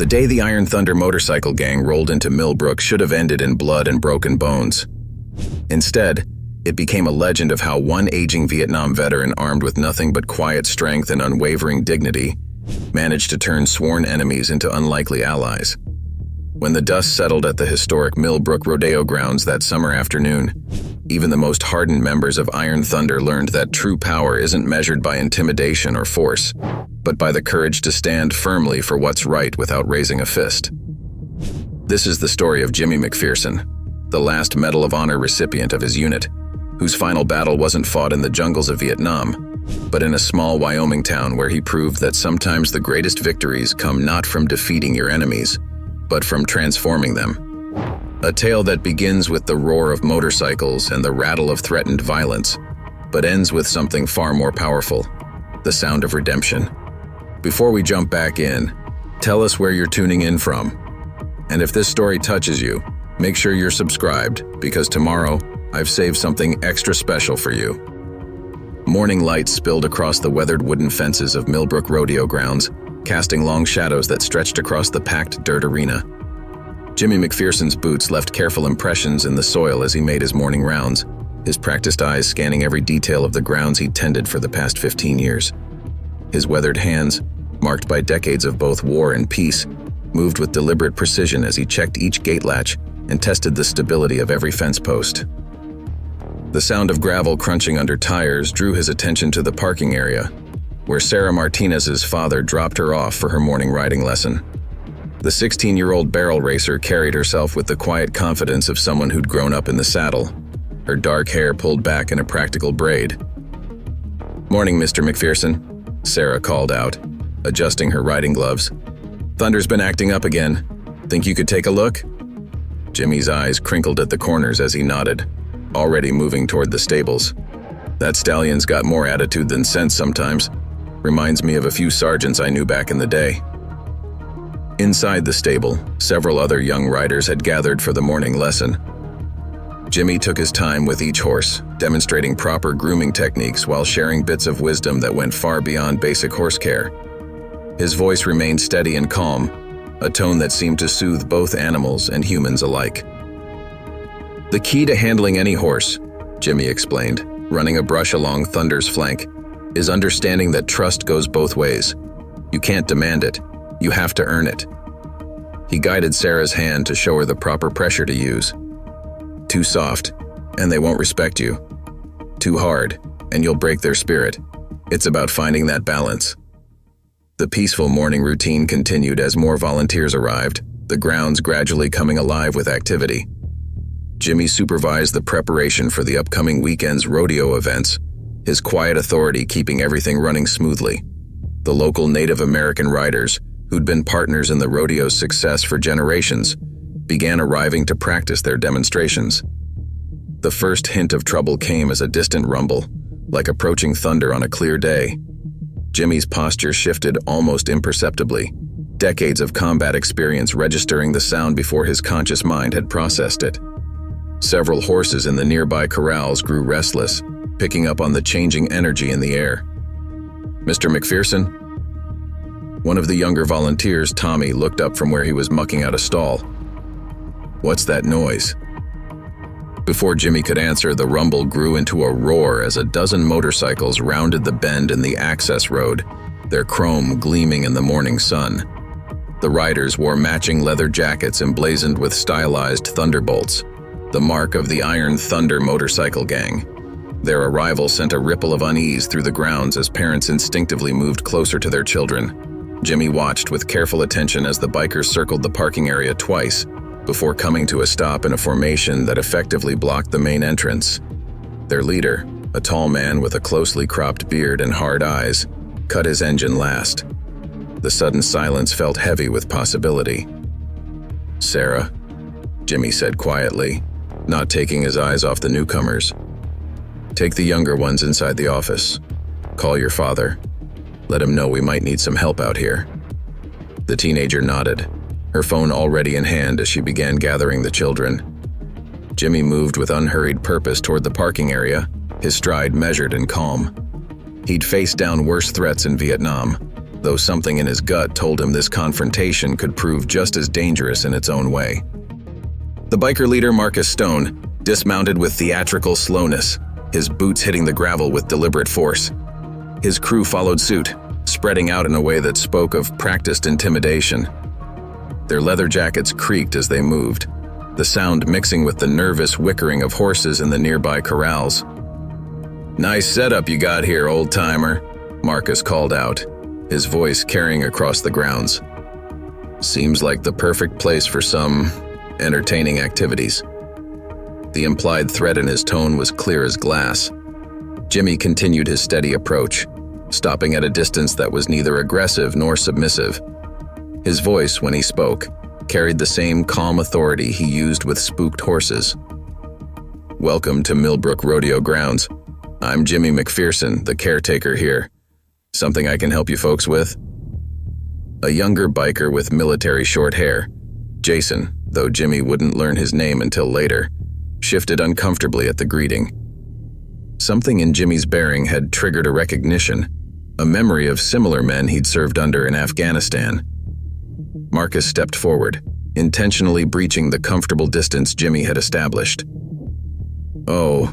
The day the Iron Thunder motorcycle gang rolled into Millbrook should have ended in blood and broken bones. Instead, it became a legend of how one aging Vietnam veteran armed with nothing but quiet strength and unwavering dignity managed to turn sworn enemies into unlikely allies. When the dust settled at the historic Millbrook Rodeo grounds that summer afternoon, even the most hardened members of Iron Thunder learned that true power isn't measured by intimidation or force, but by the courage to stand firmly for what's right without raising a fist. This is the story of Jimmy McPherson, the last Medal of Honor recipient of his unit, whose final battle wasn't fought in the jungles of Vietnam, but in a small Wyoming town where he proved that sometimes the greatest victories come not from defeating your enemies, but from transforming them. A tale that begins with the roar of motorcycles and the rattle of threatened violence, but ends with something far more powerful, the sound of redemption. Before we jump back in, tell us where you're tuning in from. And if this story touches you, make sure you're subscribed, because tomorrow, I've saved something extra special for you. Morning light spilled across the weathered wooden fences of Millbrook Rodeo grounds, casting long shadows that stretched across the packed dirt arena. Jimmy McPherson's boots left careful impressions in the soil as he made his morning rounds, his practiced eyes scanning every detail of the grounds he'd tended for the past 15 years. His weathered hands, marked by decades of both war and peace, moved with deliberate precision as he checked each gate latch and tested the stability of every fence post. The sound of gravel crunching under tires drew his attention to the parking area, where Sarah Martinez's father dropped her off for her morning riding lesson. The 16-year-old barrel racer carried herself with the quiet confidence of someone who'd grown up in the saddle, her dark hair pulled back in a practical braid. "Morning, Mr. McPherson," Sarah called out, adjusting her riding gloves. "Thunder's been acting up again. Think you could take a look?" Jimmy's eyes crinkled at the corners as he nodded, already moving toward the stables. "That stallion's got more attitude than sense sometimes. Reminds me of a few sergeants I knew back in the day." Inside the stable, several other young riders had gathered for the morning lesson. Jimmy took his time with each horse, demonstrating proper grooming techniques while sharing bits of wisdom that went far beyond basic horse care. His voice remained steady and calm, a tone that seemed to soothe both animals and humans alike. "The key to handling any horse," Jimmy explained, running a brush along Thunder's flank, "is understanding that trust goes both ways. You can't demand it, you have to earn it." He guided Sarah's hand to show her the proper pressure to use. Too soft, and they won't respect you. Too hard, and you'll break their spirit. It's about finding that balance. The peaceful morning routine continued as more volunteers arrived, the grounds gradually coming alive with activity. Jimmy supervised the preparation for the upcoming weekend's rodeo events, his quiet authority keeping everything running smoothly. The local Native American riders, who'd been partners in the rodeo's success for generations, began arriving to practice their demonstrations. The first hint of trouble came as a distant rumble, like approaching thunder on a clear day. Jimmy's posture shifted almost imperceptibly, decades of combat experience registering the sound before his conscious mind had processed it. Several horses in the nearby corrals grew restless, picking up on the changing energy in the air. "Mr. McPherson?" One of the younger volunteers, Tommy, looked up from where he was mucking out a stall. "What's that noise?" Before Jimmy could answer, the rumble grew into a roar as a dozen motorcycles rounded the bend in the access road, their chrome gleaming in the morning sun. The riders wore matching leather jackets emblazoned with stylized thunderbolts, the mark of the Iron Thunder motorcycle gang. Their arrival sent a ripple of unease through the grounds as parents instinctively moved closer to their children. Jimmy watched with careful attention as the bikers circled the parking area twice, before coming to a stop in a formation that effectively blocked the main entrance. Their leader, a tall man with a closely cropped beard and hard eyes, cut his engine last. The sudden silence felt heavy with possibility. "Sarah," Jimmy said quietly, not taking his eyes off the newcomers. "Take the younger ones inside the office. Call your father. Let him know we might need some help out here." The teenager nodded, her phone already in hand as she began gathering the children. Jimmy moved with unhurried purpose toward the parking area, his stride measured and calm. He'd faced down worse threats in Vietnam, though something in his gut told him this confrontation could prove just as dangerous in its own way. The biker leader, Marcus Stone, dismounted with theatrical slowness, his boots hitting the gravel with deliberate force. His crew followed suit, spreading out in a way that spoke of practiced intimidation. Their leather jackets creaked as they moved, the sound mixing with the nervous whickering of horses in the nearby corrals. "Nice setup you got here, old-timer," Marcus called out, his voice carrying across the grounds. "Seems like the perfect place for some entertaining activities." The implied threat in his tone was clear as glass. Jimmy continued his steady approach, stopping at a distance that was neither aggressive nor submissive. His voice, when he spoke, carried the same calm authority he used with spooked horses. "Welcome to Millbrook Rodeo grounds. I'm Jimmy McPherson, the caretaker here. Something I can help you folks with?" A younger biker with military short hair, Jason, though Jimmy wouldn't learn his name until later, shifted uncomfortably at the greeting. Something in Jimmy's bearing had triggered a recognition, a memory of similar men he'd served under in Afghanistan. Marcus stepped forward, intentionally breaching the comfortable distance Jimmy had established. "Oh,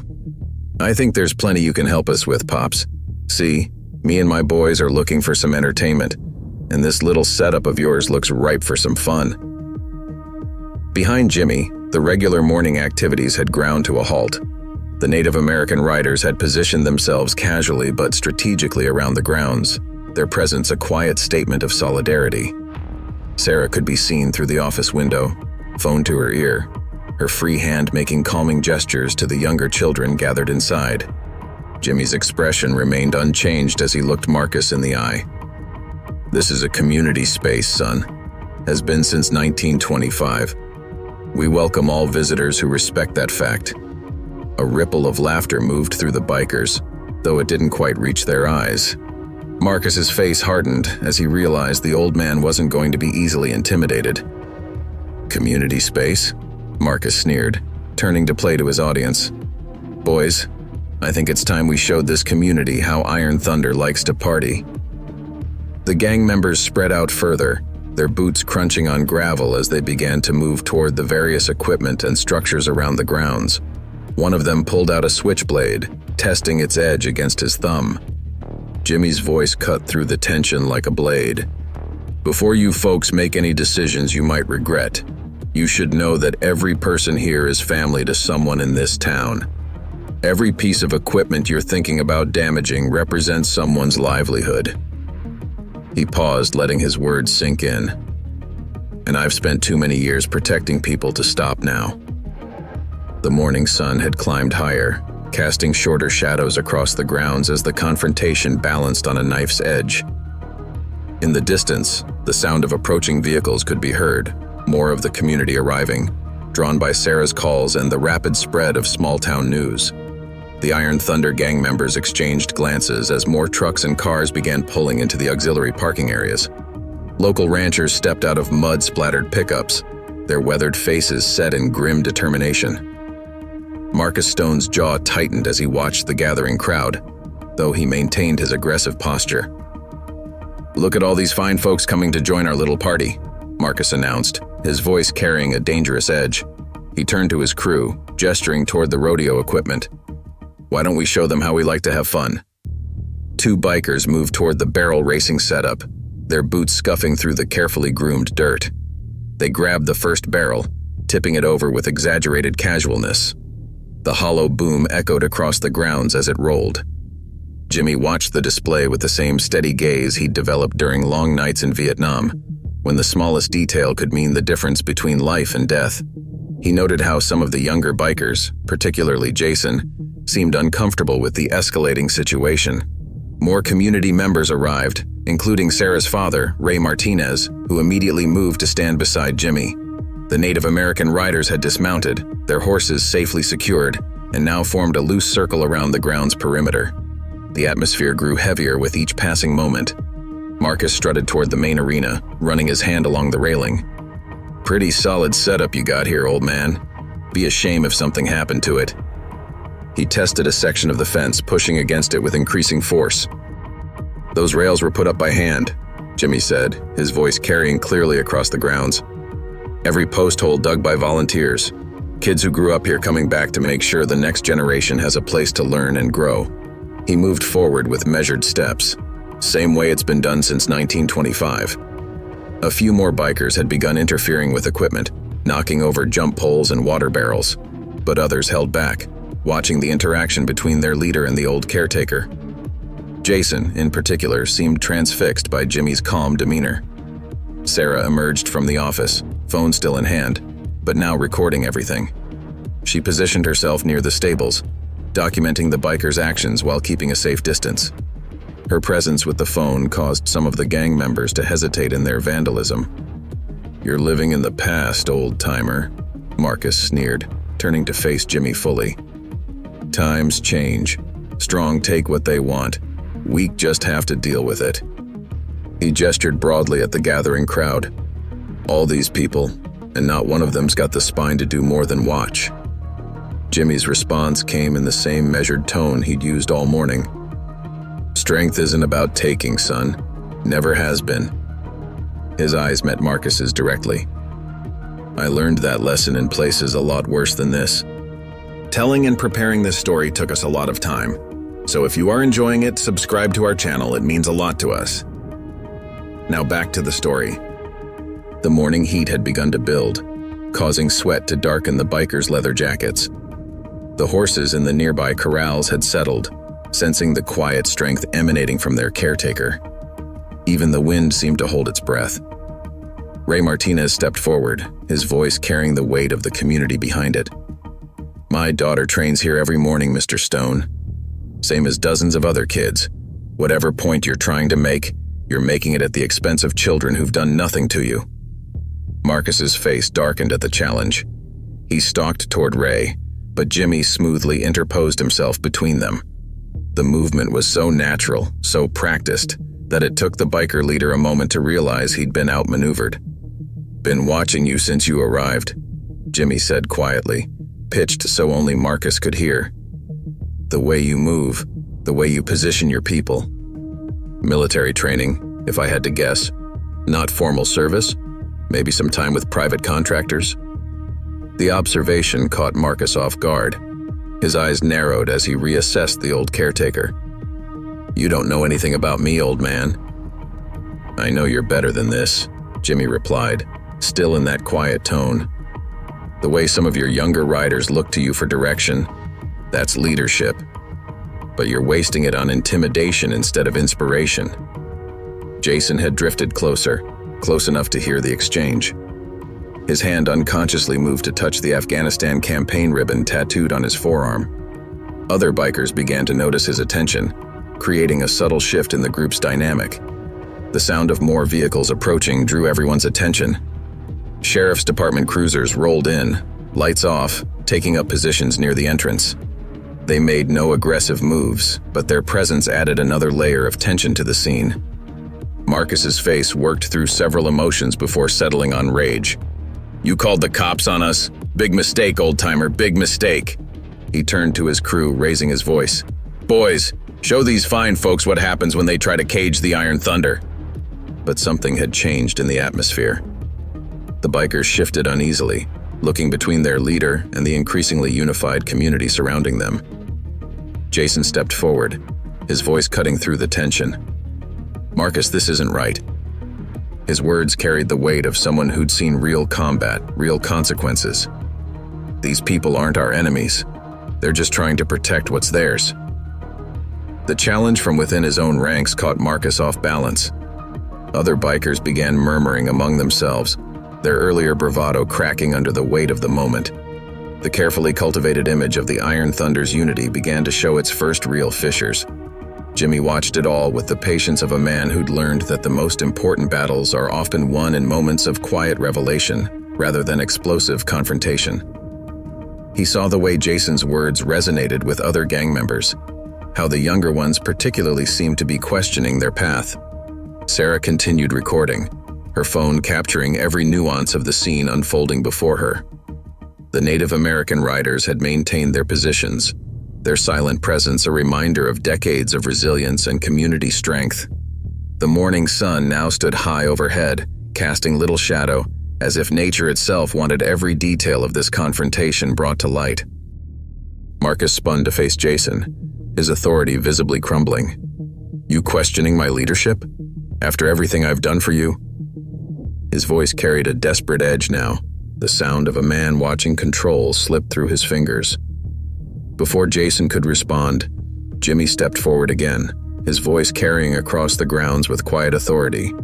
I think there's plenty you can help us with, Pops. See, me and my boys are looking for some entertainment, and this little setup of yours looks ripe for some fun." Behind Jimmy, the regular morning activities had ground to a halt. The Native American riders had positioned themselves casually but strategically around the grounds, their presence a quiet statement of solidarity. Sarah could be seen through the office window, phone to her ear, her free hand making calming gestures to the younger children gathered inside. Jimmy's expression remained unchanged as he looked Marcus in the eye. "This is a community space, son. Has been since 1925. We welcome all visitors who respect that fact." A ripple of laughter moved through the bikers, though it didn't quite reach their eyes. Marcus's face hardened as he realized the old man wasn't going to be easily intimidated. "Community space?" Marcus sneered, turning to play to his audience. "Boys, I think it's time we showed this community how Iron Thunder likes to party." The gang members spread out further, their boots crunching on gravel as they began to move toward the various equipment and structures around the grounds. One of them pulled out a switchblade, testing its edge against his thumb. Jimmy's voice cut through the tension like a blade. "Before you folks make any decisions you might regret, you should know that every person here is family to someone in this town. Every piece of equipment you're thinking about damaging represents someone's livelihood." He paused, letting his words sink in. "And I've spent too many years protecting people to stop now." The morning sun had climbed higher, casting shorter shadows across the grounds as the confrontation balanced on a knife's edge. In the distance, the sound of approaching vehicles could be heard, more of the community arriving, drawn by Sarah's calls and the rapid spread of small-town news. The Iron Thunder gang members exchanged glances as more trucks and cars began pulling into the auxiliary parking areas. Local ranchers stepped out of mud-splattered pickups, their weathered faces set in grim determination. Marcus Stone's jaw tightened as he watched the gathering crowd, though he maintained his aggressive posture. "Look at all these fine folks coming to join our little party," Marcus announced, his voice carrying a dangerous edge. He turned to his crew, gesturing toward the rodeo equipment. "Why don't we show them how we like to have fun?" Two bikers moved toward the barrel racing setup, their boots scuffing through the carefully groomed dirt. They grabbed the first barrel, tipping it over with exaggerated casualness. The hollow boom echoed across the grounds as it rolled. Jimmy watched the display with the same steady gaze he'd developed during long nights in Vietnam, when the smallest detail could mean the difference between life and death. He noted how some of the younger bikers, particularly Jason, seemed uncomfortable with the escalating situation. More community members arrived, including Sarah's father, Ray Martinez, who immediately moved to stand beside Jimmy. The Native American riders had dismounted, their horses safely secured, and now formed a loose circle around the ground's perimeter. The atmosphere grew heavier with each passing moment. Marcus strutted toward the main arena, running his hand along the railing. "Pretty solid setup you got here, old man. Be a shame if something happened to it." He tested a section of the fence, pushing against it with increasing force. "Those rails were put up by hand. Jimmy said, his voice carrying clearly across the grounds. "Every post hole dug by volunteers. Kids who grew up here coming back to make sure the next generation has a place to learn and grow." He moved forward with measured steps, same way it's been done since 1925. A few more bikers had begun interfering with equipment, knocking over jump poles and water barrels, but others held back, watching the interaction between their leader and the old caretaker. Jason, in particular, seemed transfixed by Jimmy's calm demeanor. Sarah emerged from the office, phone still in hand, but now recording everything. She positioned herself near the stables, documenting the bikers' actions while keeping a safe distance. Her presence with the phone caused some of the gang members to hesitate in their vandalism. "You're living in the past, old-timer," Marcus sneered, turning to face Jimmy fully. "Times change. Strong take what they want. Weak just have to deal with it." He gestured broadly at the gathering crowd. "All these people, and not one of them's got the spine to do more than watch." Jimmy's response came in the same measured tone he'd used all morning. "Strength isn't about taking, son. Never has been." His eyes met Marcus's directly. "I learned that lesson in places a lot worse than this." Telling and preparing this story took us a lot of time, so if you are enjoying it, subscribe to our channel. It means a lot to us. Now back to the story. The morning heat had begun to build, causing sweat to darken the bikers' leather jackets. The horses in the nearby corrals had settled, sensing the quiet strength emanating from their caretaker. Even the wind seemed to hold its breath. Ray Martinez stepped forward, his voice carrying the weight of the community behind it. "My daughter trains here every morning, Mr. Stone. Same as dozens of other kids. Whatever point you're trying to make, you're making it at the expense of children who've done nothing to you." Marcus's face darkened at the challenge. He stalked toward Ray, but Jimmy smoothly interposed himself between them. The movement was so natural, so practiced, that it took the biker leader a moment to realize he'd been outmaneuvered. "Been watching you since you arrived," Jimmy said quietly, pitched so only Marcus could hear. "The way you move, the way you position your people. Military training, if I had to guess. Not formal service? Maybe some time with private contractors?" The observation caught Marcus off guard. His eyes narrowed as he reassessed the old caretaker. "You don't know anything about me, old man." "I know you're better than this," Jimmy replied, still in that quiet tone. "The way some of your younger riders look to you for direction, that's leadership. But you're wasting it on intimidation instead of inspiration." Jason had drifted closer, close enough to hear the exchange. His hand unconsciously moved to touch the Afghanistan campaign ribbon tattooed on his forearm. Other bikers began to notice his attention, creating a subtle shift in the group's dynamic. The sound of more vehicles approaching drew everyone's attention. Sheriff's Department cruisers rolled in, lights off, taking up positions near the entrance. They made no aggressive moves, but their presence added another layer of tension to the scene. Marcus's face worked through several emotions before settling on rage. "You called the cops on us? Big mistake, old-timer, big mistake." He turned to his crew, raising his voice. "Boys, show these fine folks what happens when they try to cage the Iron Thunder." But something had changed in the atmosphere. The bikers shifted uneasily, looking between their leader and the increasingly unified community surrounding them. Jason stepped forward, his voice cutting through the tension. "Marcus, this isn't right." His words carried the weight of someone who'd seen real combat, real consequences. "These people aren't our enemies. They're just trying to protect what's theirs." The challenge from within his own ranks caught Marcus off balance. Other bikers began murmuring among themselves, their earlier bravado cracking under the weight of the moment. The carefully cultivated image of the Iron Thunder's unity began to show its first real fissures. Jimmy watched it all with the patience of a man who'd learned that the most important battles are often won in moments of quiet revelation rather than explosive confrontation. He saw the way Jason's words resonated with other gang members, how the younger ones particularly seemed to be questioning their path. Sarah continued recording, her phone capturing every nuance of the scene unfolding before her. The Native American riders had maintained their positions, their silent presence a reminder of decades of resilience and community strength. The morning sun now stood high overhead, casting little shadow, as if nature itself wanted every detail of this confrontation brought to light. Marcus spun to face Jason, his authority visibly crumbling. "You questioning my leadership? After everything I've done for you?" His voice carried a desperate edge now, the sound of a man watching control slip through his fingers. Before Jason could respond, Jimmy stepped forward again, his voice carrying across the grounds with quiet authority.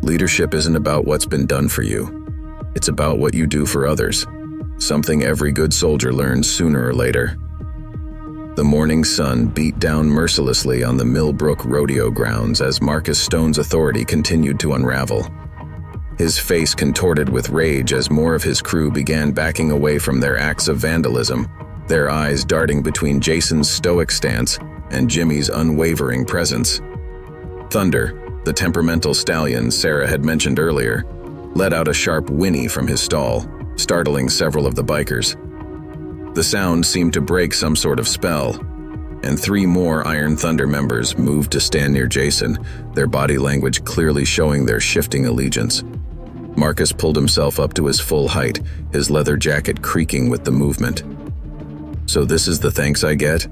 "Leadership isn't about what's been done for you. It's about what you do for others, something every good soldier learns sooner or later." The morning sun beat down mercilessly on the Millbrook Rodeo grounds as Marcus Stone's authority continued to unravel. His face contorted with rage as more of his crew began backing away from their acts of vandalism, their eyes darting between Jason's stoic stance and Jimmy's unwavering presence. Thunder, the temperamental stallion Sarah had mentioned earlier, let out a sharp whinny from his stall, startling several of the bikers. The sound seemed to break some sort of spell, and 3 more Iron Thunder members moved to stand near Jason, their body language clearly showing their shifting allegiance. Marcus pulled himself up to his full height, his leather jacket creaking with the movement. "So this is the thanks I get?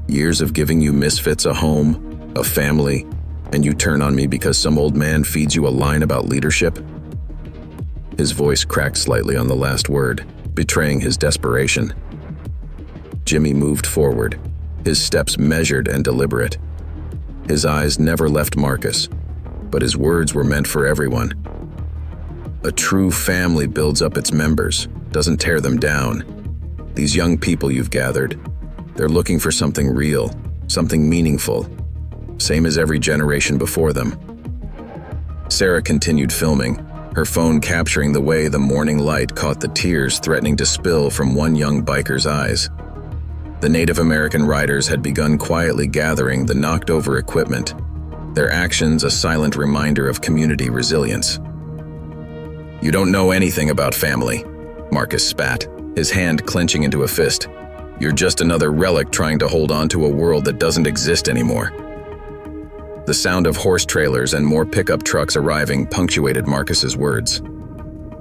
Years of giving you misfits a home, a family, and you turn on me because some old man feeds you a line about leadership?" His voice cracked slightly on the last word, betraying his desperation. Jimmy moved forward, his steps measured and deliberate. His eyes never left Marcus, but his words were meant for everyone. "A true family builds up its members, doesn't tear them down. These young people you've gathered, they're looking for something real, something meaningful, same as every generation before them." Sarah continued filming, her phone capturing the way the morning light caught the tears threatening to spill from one young biker's eyes. The Native American riders had begun quietly gathering the knocked-over equipment, their actions a silent reminder of community resilience. "You don't know anything about family," Marcus spat, his hand clenching into a fist. "You're just another relic trying to hold on to a world that doesn't exist anymore." The sound of horse trailers and more pickup trucks arriving punctuated Marcus's words.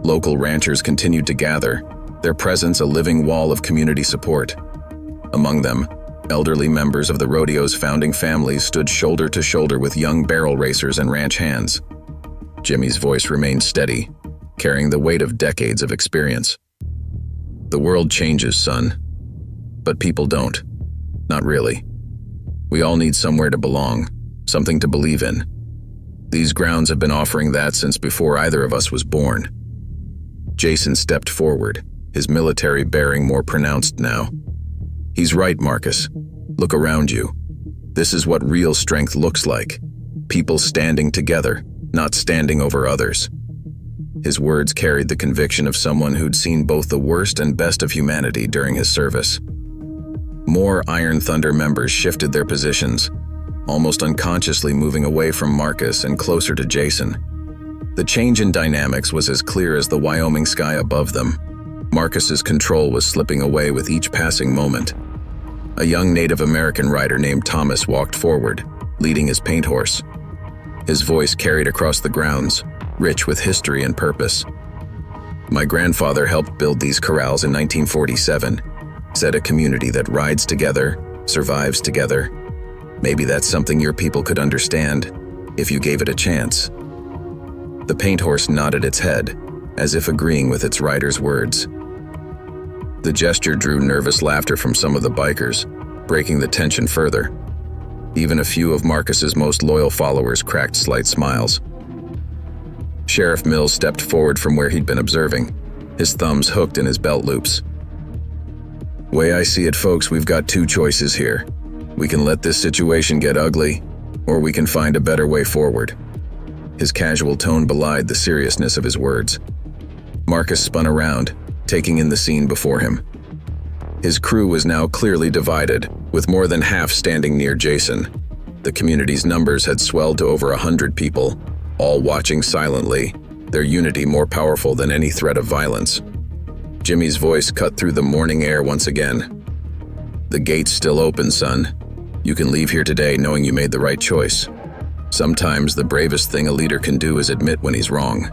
Local ranchers continued to gather, their presence a living wall of community support. Among them, elderly members of the Rodeo's founding families stood shoulder to shoulder with young barrel racers and ranch hands. Jimmy's voice remained steady, carrying the weight of decades of experience. "The world changes, son. But people don't. Not really. We all need somewhere to belong, something to believe in. These grounds have been offering that since before either of us was born." Jason stepped forward, his military bearing more pronounced now. "He's right, Marcus. Look around you. This is what real strength looks like. People standing together, not standing over others." His words carried the conviction of someone who'd seen both the worst and best of humanity during his service. More Iron Thunder members shifted their positions, almost unconsciously moving away from Marcus and closer to Jason. The change in dynamics was as clear as the Wyoming sky above them. Marcus's control was slipping away with each passing moment. A young Native American rider named Thomas walked forward, leading his paint horse. His voice carried across the grounds, rich with history and purpose. "My grandfather helped build these corrals in 1947, said a community that rides together, survives together. Maybe that's something your people could understand, if you gave it a chance." The paint horse nodded its head, as if agreeing with its rider's words. The gesture drew nervous laughter from some of the bikers, breaking the tension further. Even a few of Marcus's most loyal followers cracked slight smiles. Sheriff Mills stepped forward from where he'd been observing, his thumbs hooked in his belt loops. "Way I see it, folks, we've got 2 choices here. We can let this situation get ugly, or we can find a better way forward." His casual tone belied the seriousness of his words. Marcus spun around, taking in the scene before him. His crew was now clearly divided, with more than half standing near Jason. The community's numbers had swelled to over 100 people, all watching silently, their unity more powerful than any threat of violence. Jimmy's voice cut through the morning air once again. "The gate's still open, son. You can leave here today knowing you made the right choice. Sometimes the bravest thing a leader can do is admit when he's wrong.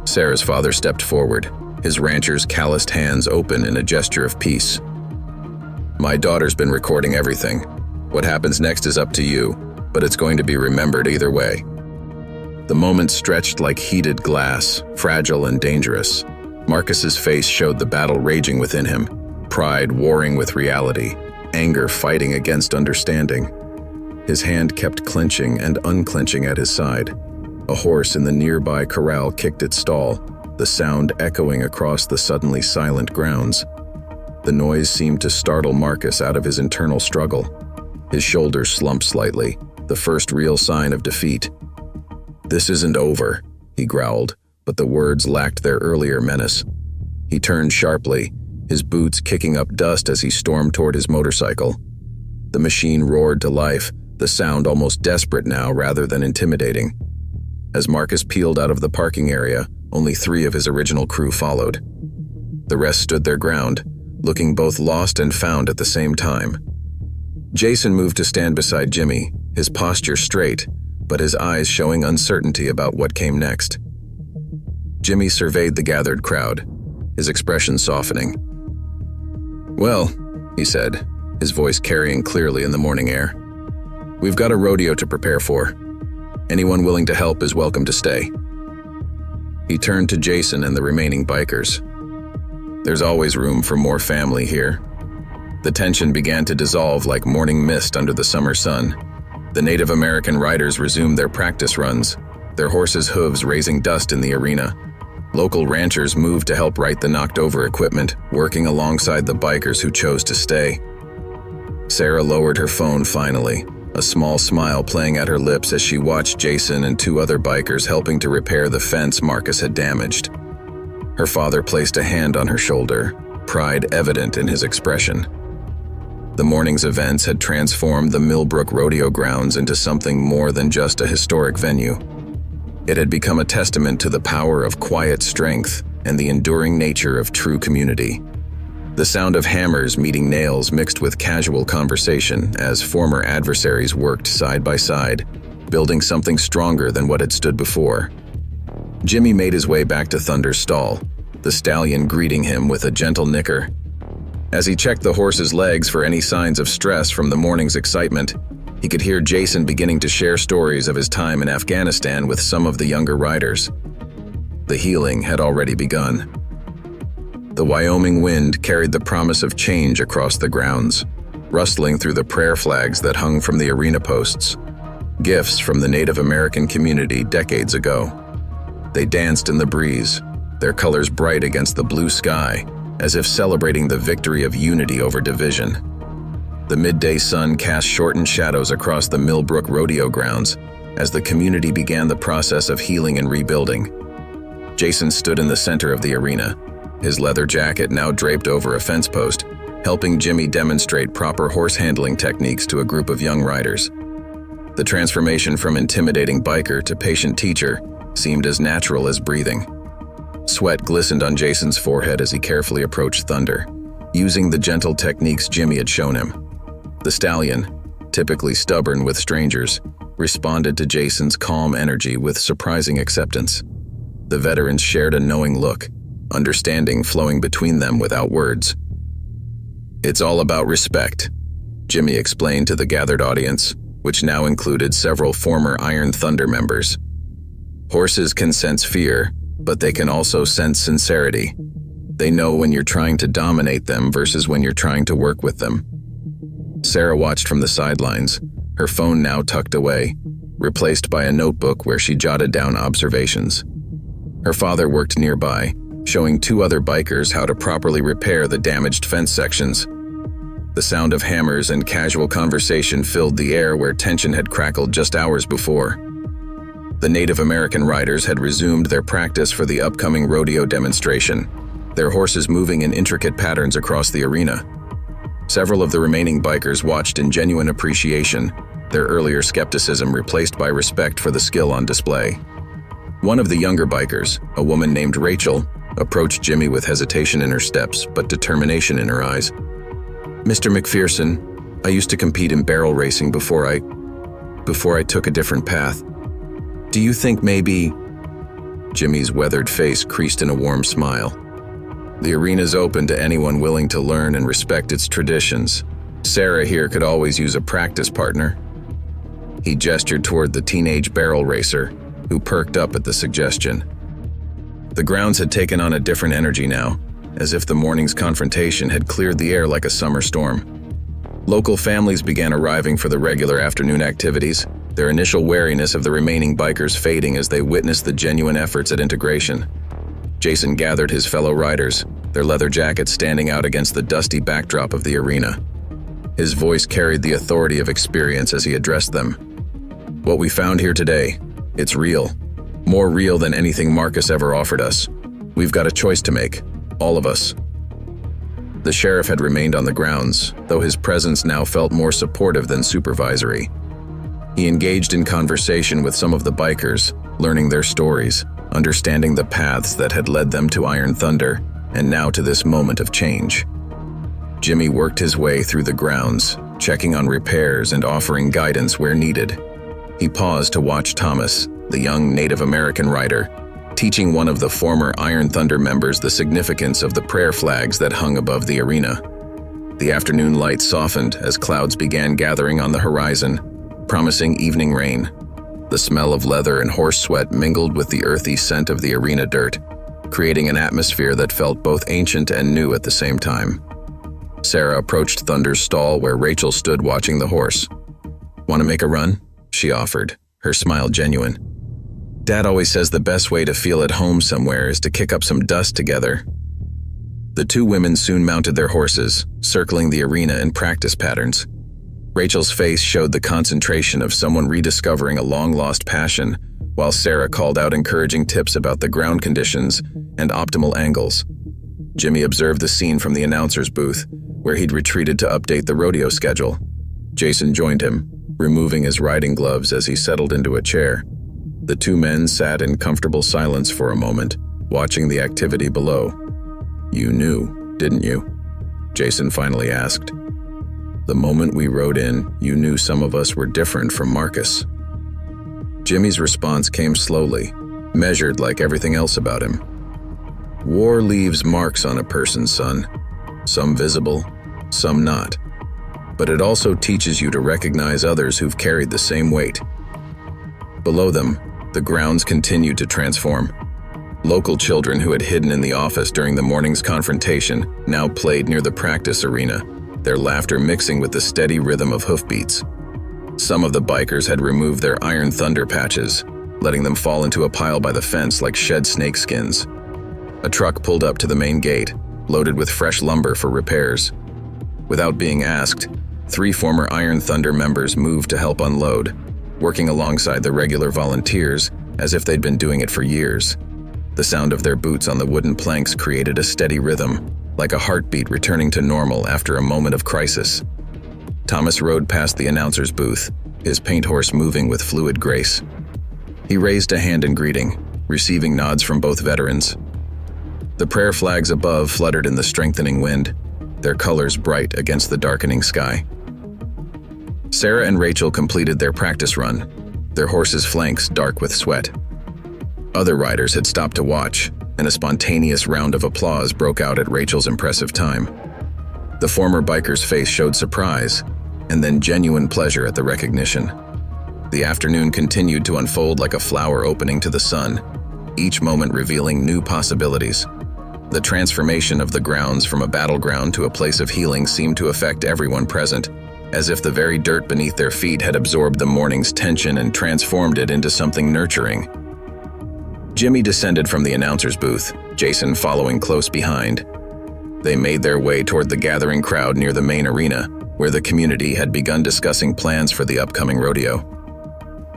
Sarah's father stepped forward, his rancher's calloused hands open in a gesture of peace. "My daughter's been recording everything. What happens next is up to you, but it's going to be remembered either way." The moment stretched like heated glass, fragile and dangerous. Marcus's face showed the battle raging within him, pride warring with reality, anger fighting against understanding. His hand kept clenching and unclenching at his side. A horse in the nearby corral kicked its stall, the sound echoing across the suddenly silent grounds. The noise seemed to startle Marcus out of his internal struggle. His shoulders slumped slightly, the first real sign of defeat. "This isn't over," he growled, but the words lacked their earlier menace. He turned sharply, his boots kicking up dust as he stormed toward his motorcycle. The machine roared to life, the sound almost desperate now rather than intimidating. As Marcus peeled out of the parking area, only 3 of his original crew followed. The rest stood their ground, looking both lost and found at the same time. Jason moved to stand beside Jimmy, his posture straight, but his eyes showing uncertainty about what came next. Jimmy surveyed the gathered crowd, his expression softening. "Well," he said, his voice carrying clearly in the morning air, "we've got a rodeo to prepare for. Anyone willing to help is welcome to stay." He turned to Jason and the remaining bikers. "There's always room for more family here." The tension began to dissolve like morning mist under the summer sun. The Native American riders resumed their practice runs, their horses' hooves raising dust in the arena. Local ranchers moved to help right the knocked-over equipment, working alongside the bikers who chose to stay. Sarah lowered her phone finally, a small smile playing at her lips as she watched Jason and 2 other bikers helping to repair the fence Marcus had damaged. Her father placed a hand on her shoulder, pride evident in his expression. The morning's events had transformed the Millbrook Rodeo grounds into something more than just a historic venue. It had become a testament to the power of quiet strength and the enduring nature of true community. The sound of hammers meeting nails mixed with casual conversation as former adversaries worked side by side, building something stronger than what had stood before. Jimmy made his way back to Thunder's stall, the stallion greeting him with a gentle nicker. As he checked the horse's legs for any signs of stress from the morning's excitement, he could hear Jason beginning to share stories of his time in Afghanistan with some of the younger riders. The healing had already begun. The Wyoming wind carried the promise of change across the grounds, rustling through the prayer flags that hung from the arena posts, gifts from the Native American community decades ago. They danced in the breeze, their colors bright against the blue sky, as if celebrating the victory of unity over division. The midday sun cast shortened shadows across the Millbrook Rodeo grounds as the community began the process of healing and rebuilding. Jason stood in the center of the arena, his leather jacket now draped over a fence post, helping Jimmy demonstrate proper horse handling techniques to a group of young riders. The transformation from intimidating biker to patient teacher seemed as natural as breathing. Sweat glistened on Jason's forehead as he carefully approached Thunder, using the gentle techniques Jimmy had shown him. The stallion, typically stubborn with strangers, responded to Jason's calm energy with surprising acceptance. The veterans shared a knowing look, understanding flowing between them without words. "It's all about respect," Jimmy explained to the gathered audience, which now included several former Iron Thunder members. "Horses can sense fear, but they can also sense sincerity. They know when you're trying to dominate them versus when you're trying to work with them." Sarah watched from the sidelines, her phone now tucked away, replaced by a notebook where she jotted down observations. Her father worked nearby, showing 2 other bikers how to properly repair the damaged fence sections. The sound of hammers and casual conversation filled the air where tension had crackled just hours before. The Native American riders had resumed their practice for the upcoming rodeo demonstration, their horses moving in intricate patterns across the arena. Several of the remaining bikers watched in genuine appreciation, their earlier skepticism replaced by respect for the skill on display. One of the younger bikers, a woman named Rachel, approached Jimmy with hesitation in her steps but determination in her eyes. "Mr. McPherson, I used to compete in barrel racing before I..." before I took a different path. Do you think maybe—" Jimmy's weathered face creased in a warm smile. "The arena's open to anyone willing to learn and respect its traditions. Sarah here could always use a practice partner." He gestured toward the teenage barrel racer, who perked up at the suggestion. The grounds had taken on a different energy now, as if the morning's confrontation had cleared the air like a summer storm. Local families began arriving for the regular afternoon activities, their initial wariness of the remaining bikers fading as they witnessed the genuine efforts at integration. Jason gathered his fellow riders, their leather jackets standing out against the dusty backdrop of the arena. His voice carried the authority of experience as he addressed them. "What we found here today, it's real. More real than anything Marcus ever offered us. We've got a choice to make, all of us." The sheriff had remained on the grounds, though his presence now felt more supportive than supervisory. He engaged in conversation with some of the bikers, learning their stories, understanding the paths that had led them to Iron Thunder, and now to this moment of change. Jimmy worked his way through the grounds, checking on repairs and offering guidance where needed. He paused to watch Thomas, the young Native American rider, teaching one of the former Iron Thunder members the significance of the prayer flags that hung above the arena. The afternoon light softened as clouds began gathering on the horizon, promising evening rain. The smell of leather and horse sweat mingled with the earthy scent of the arena dirt, creating an atmosphere that felt both ancient and new at the same time. Sarah approached Thunder's stall where Rachel stood watching the horse. "Want to make a run?" she offered, her smile genuine. "Dad always says the best way to feel at home somewhere is to kick up some dust together." The two women soon mounted their horses, circling the arena in practice patterns. Rachel's face showed the concentration of someone rediscovering a long-lost passion, while Sarah called out encouraging tips about the ground conditions and optimal angles. Jimmy observed the scene from the announcer's booth, where he'd retreated to update the rodeo schedule. Jason joined him, removing his riding gloves as he settled into a chair. The two men sat in comfortable silence for a moment, watching the activity below. "You knew, didn't you?" Jason finally asked. "The moment we rode in, you knew some of us were different from Marcus." Jimmy's response came slowly, measured like everything else about him. "War leaves marks on a person, son. Some visible, some not. But it also teaches you to recognize others who've carried the same weight." Below them, the grounds continued to transform. Local children who had hidden in the office during the morning's confrontation now played near the practice arena, their laughter mixing with the steady rhythm of hoofbeats. Some of the bikers had removed their Iron Thunder patches, letting them fall into a pile by the fence like shed snake skins. A truck pulled up to the main gate, loaded with fresh lumber for repairs. Without being asked, 3 former Iron Thunder members moved to help unload, working alongside the regular volunteers as if they'd been doing it for years. The sound of their boots on the wooden planks created a steady rhythm, like a heartbeat returning to normal after a moment of crisis. Thomas rode past the announcer's booth, his paint horse moving with fluid grace. He raised a hand in greeting, receiving nods from both veterans. The prayer flags above fluttered in the strengthening wind, their colors bright against the darkening sky. Sarah and Rachel completed their practice run, their horses' flanks dark with sweat. Other riders had stopped to watch, and a spontaneous round of applause broke out at Rachel's impressive time. The former biker's face showed surprise, and then genuine pleasure at the recognition. The afternoon continued to unfold like a flower opening to the sun, each moment revealing new possibilities. The transformation of the grounds from a battleground to a place of healing seemed to affect everyone present, as if the very dirt beneath their feet had absorbed the morning's tension and transformed it into something nurturing. Jimmy descended from the announcer's booth, Jason following close behind. They made their way toward the gathering crowd near the main arena, where the community had begun discussing plans for the upcoming rodeo.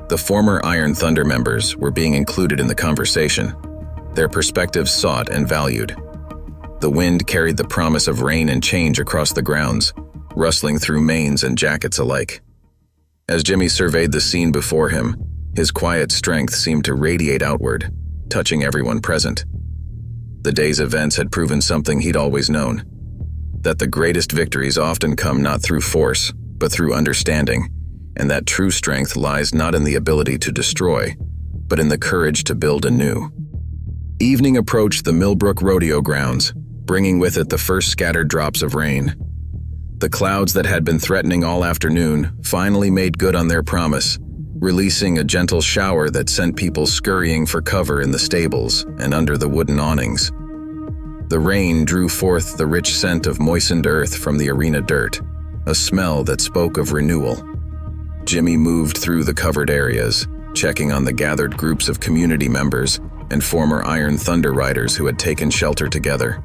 The former Iron Thunder members were being included in the conversation, their perspectives sought and valued. The wind carried the promise of rain and change across the grounds, rustling through manes and jackets alike. As Jimmy surveyed the scene before him, his quiet strength seemed to radiate outward, touching everyone present. The day's events had proven something he'd always known, that the greatest victories often come not through force, but through understanding, and that true strength lies not in the ability to destroy, but in the courage to build anew. Evening approached the Millbrook Rodeo grounds, bringing with it the first scattered drops of rain. The clouds that had been threatening all afternoon finally made good on their promise, releasing a gentle shower that sent people scurrying for cover in the stables and under the wooden awnings. The rain drew forth the rich scent of moistened earth from the arena dirt, a smell that spoke of renewal. Jimmy moved through the covered areas, checking on the gathered groups of community members and former Iron Thunder riders who had taken shelter together.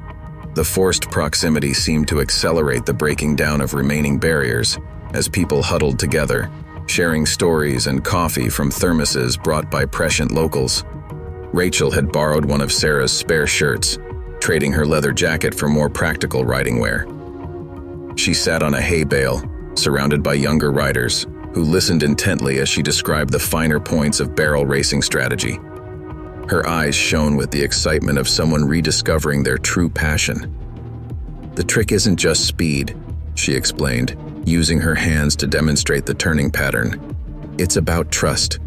The forced proximity seemed to accelerate the breaking down of remaining barriers as people huddled together, sharing stories and coffee from thermoses brought by prescient locals. Rachel had borrowed one of Sarah's spare shirts, trading her leather jacket for more practical riding wear. She sat on a hay bale, surrounded by younger riders, who listened intently as she described the finer points of barrel racing strategy. Her eyes shone with the excitement of someone rediscovering their true passion. "The trick isn't just speed," she explained, using her hands to demonstrate the turning pattern. "It's about trust.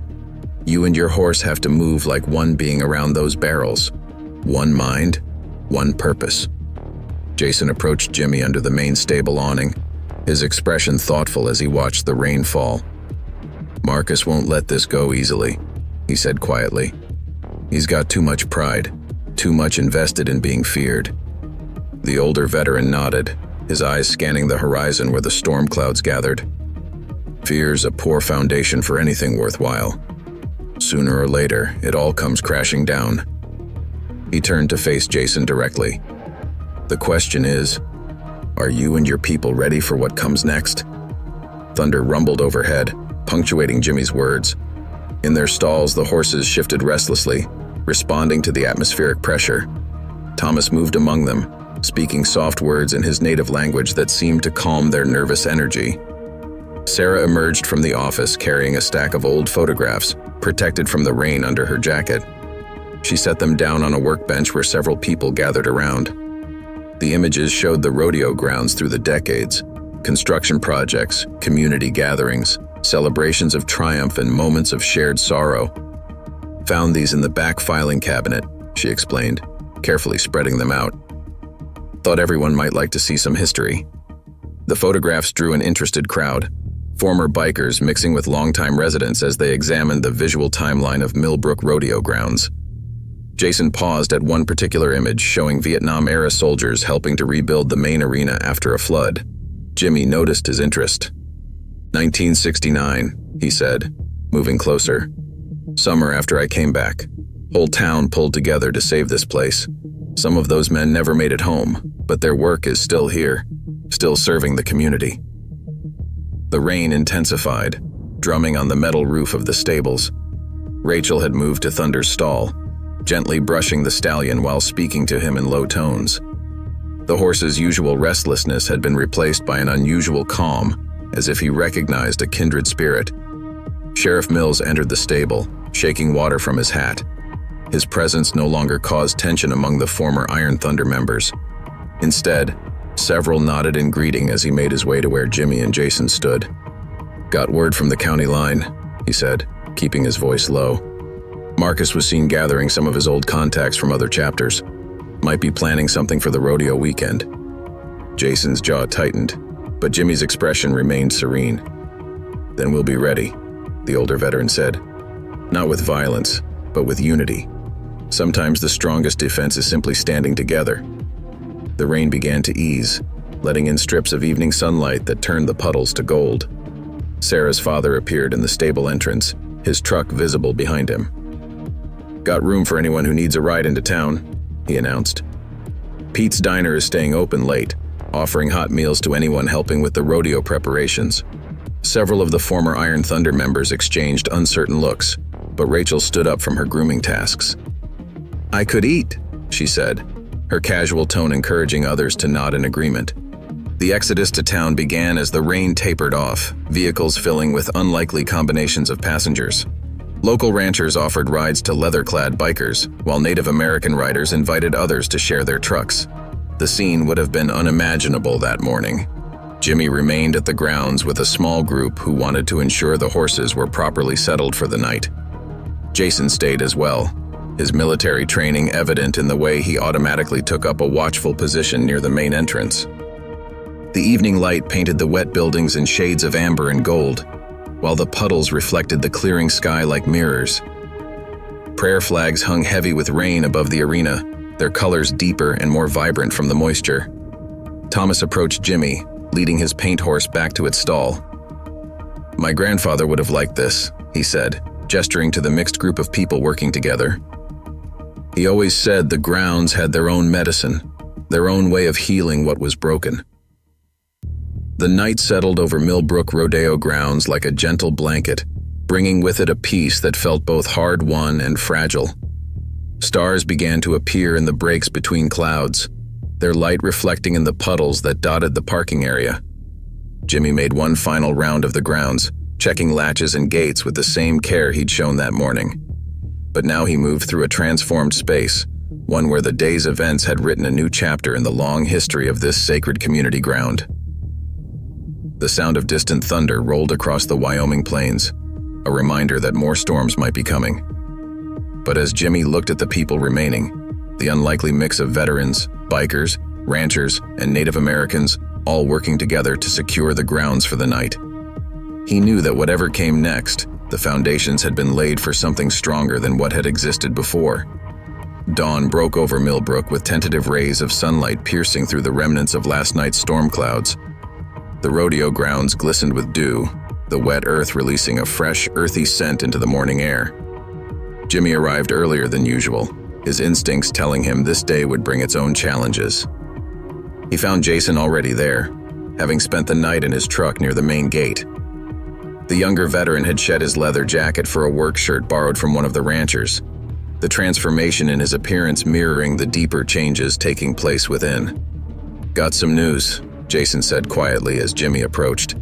You and your horse have to move like one being around those barrels. One mind, one purpose." Jason approached Jimmy under the main stable awning, his expression thoughtful as he watched the rain fall. "Marcus won't let this go easily," he said quietly. "He's got too much pride, too much invested in being feared." The older veteran nodded, his eyes scanning the horizon where the storm clouds gathered. "Fear's a poor foundation for anything worthwhile. Sooner or later, it all comes crashing down." He turned to face Jason directly. "The question is, are you and your people ready for what comes next?" Thunder rumbled overhead, punctuating Jimmy's words. In their stalls, the horses shifted restlessly, responding to the atmospheric pressure. Thomas moved among them, speaking soft words in his native language that seemed to calm their nervous energy. Sarah emerged from the office carrying a stack of old photographs, protected from the rain under her jacket. She set them down on a workbench where several people gathered around. The images showed the rodeo grounds through the decades, construction projects, community gatherings, celebrations of triumph and moments of shared sorrow. "Found these in the back filing cabinet," she explained, carefully spreading them out. "Thought everyone might like to see some history." The photographs drew an interested crowd, former bikers mixing with longtime residents as they examined the visual timeline of Millbrook Rodeo grounds. Jason paused at one particular image showing Vietnam-era soldiers helping to rebuild the main arena after a flood. Jimmy noticed his interest. 1969, he said, moving closer. "Summer after I came back. Whole town pulled together to save this place. Some of those men never made it home, but their work is still here, still serving the community." The rain intensified, drumming on the metal roof of the stables. Rachel had moved to Thunder's stall, gently brushing the stallion while speaking to him in low tones. The horse's usual restlessness had been replaced by an unusual calm, as if he recognized a kindred spirit. Sheriff Mills entered the stable, shaking water from his hat. His presence no longer caused tension among the former Iron Thunder members. Instead, several nodded in greeting as he made his way to where Jimmy and Jason stood. "Got word from the county line," he said, keeping his voice low. "Marcus was seen gathering some of his old contacts from other chapters. Might be planning something for the rodeo weekend." Jason's jaw tightened, but Jimmy's expression remained serene. "Then we'll be ready," the older veteran said. "Not with violence, but with unity. Sometimes the strongest defense is simply standing together." The rain began to ease, letting in strips of evening sunlight that turned the puddles to gold. Sarah's father appeared in the stable entrance, his truck visible behind him. "Got room for anyone who needs a ride into town," he announced. "Pete's Diner is staying open late, offering hot meals to anyone helping with the rodeo preparations." Several of the former Iron Thunder members exchanged uncertain looks, but Rachel stood up from her grooming tasks. "I could eat," she said, her casual tone encouraging others to nod in agreement. The exodus to town began as the rain tapered off, vehicles filling with unlikely combinations of passengers. Local ranchers offered rides to leather-clad bikers, while Native American riders invited others to share their trucks. The scene would have been unimaginable that morning. Jimmy remained at the grounds with a small group who wanted to ensure the horses were properly settled for the night. Jason stayed as well, his military training evident in the way he automatically took up a watchful position near the main entrance. The evening light painted the wet buildings in shades of amber and gold, while the puddles reflected the clearing sky like mirrors. Prayer flags hung heavy with rain above the arena, their colors deeper and more vibrant from the moisture. Thomas approached Jimmy, leading his paint horse back to its stall. "My grandfather would have liked this," he said, gesturing to the mixed group of people working together. "He always said the grounds had their own medicine, their own way of healing what was broken." The night settled over Millbrook Rodeo grounds like a gentle blanket, bringing with it a peace that felt both hard-won and fragile. Stars began to appear in the breaks between clouds, their light reflecting in the puddles that dotted the parking area. Jimmy made one final round of the grounds, checking latches and gates with the same care he'd shown that morning. But now he moved through a transformed space, one where the day's events had written a new chapter in the long history of this sacred community ground. The sound of distant thunder rolled across the Wyoming plains, a reminder that more storms might be coming. But as Jimmy looked at the people remaining, the unlikely mix of veterans, bikers, ranchers, and Native Americans, all working together to secure the grounds for the night, he knew that whatever came next, the foundations had been laid for something stronger than what had existed before. Dawn broke over Millbrook with tentative rays of sunlight piercing through the remnants of last night's storm clouds. The rodeo grounds glistened with dew, the wet earth releasing a fresh, earthy scent into the morning air. Jimmy arrived earlier than usual, his instincts telling him this day would bring its own challenges. He found Jason already there, having spent the night in his truck near the main gate. The younger veteran had shed his leather jacket for a work shirt borrowed from one of the ranchers, the transformation in his appearance mirroring the deeper changes taking place within. "Got some news," Jason said quietly as Jimmy approached.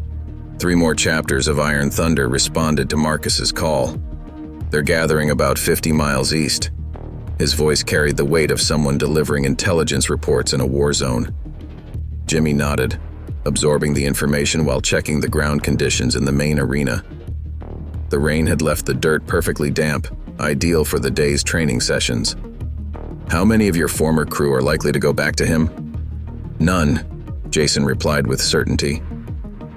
3 more chapters of Iron Thunder responded to Marcus's call. "They're gathering about 50 miles east." His voice carried the weight of someone delivering intelligence reports in a war zone. Jimmy nodded, absorbing the information while checking the ground conditions in the main arena. The rain had left the dirt perfectly damp, ideal for the day's training sessions. "How many of your former crew are likely to go back to him?" "None," Jason replied with certainty.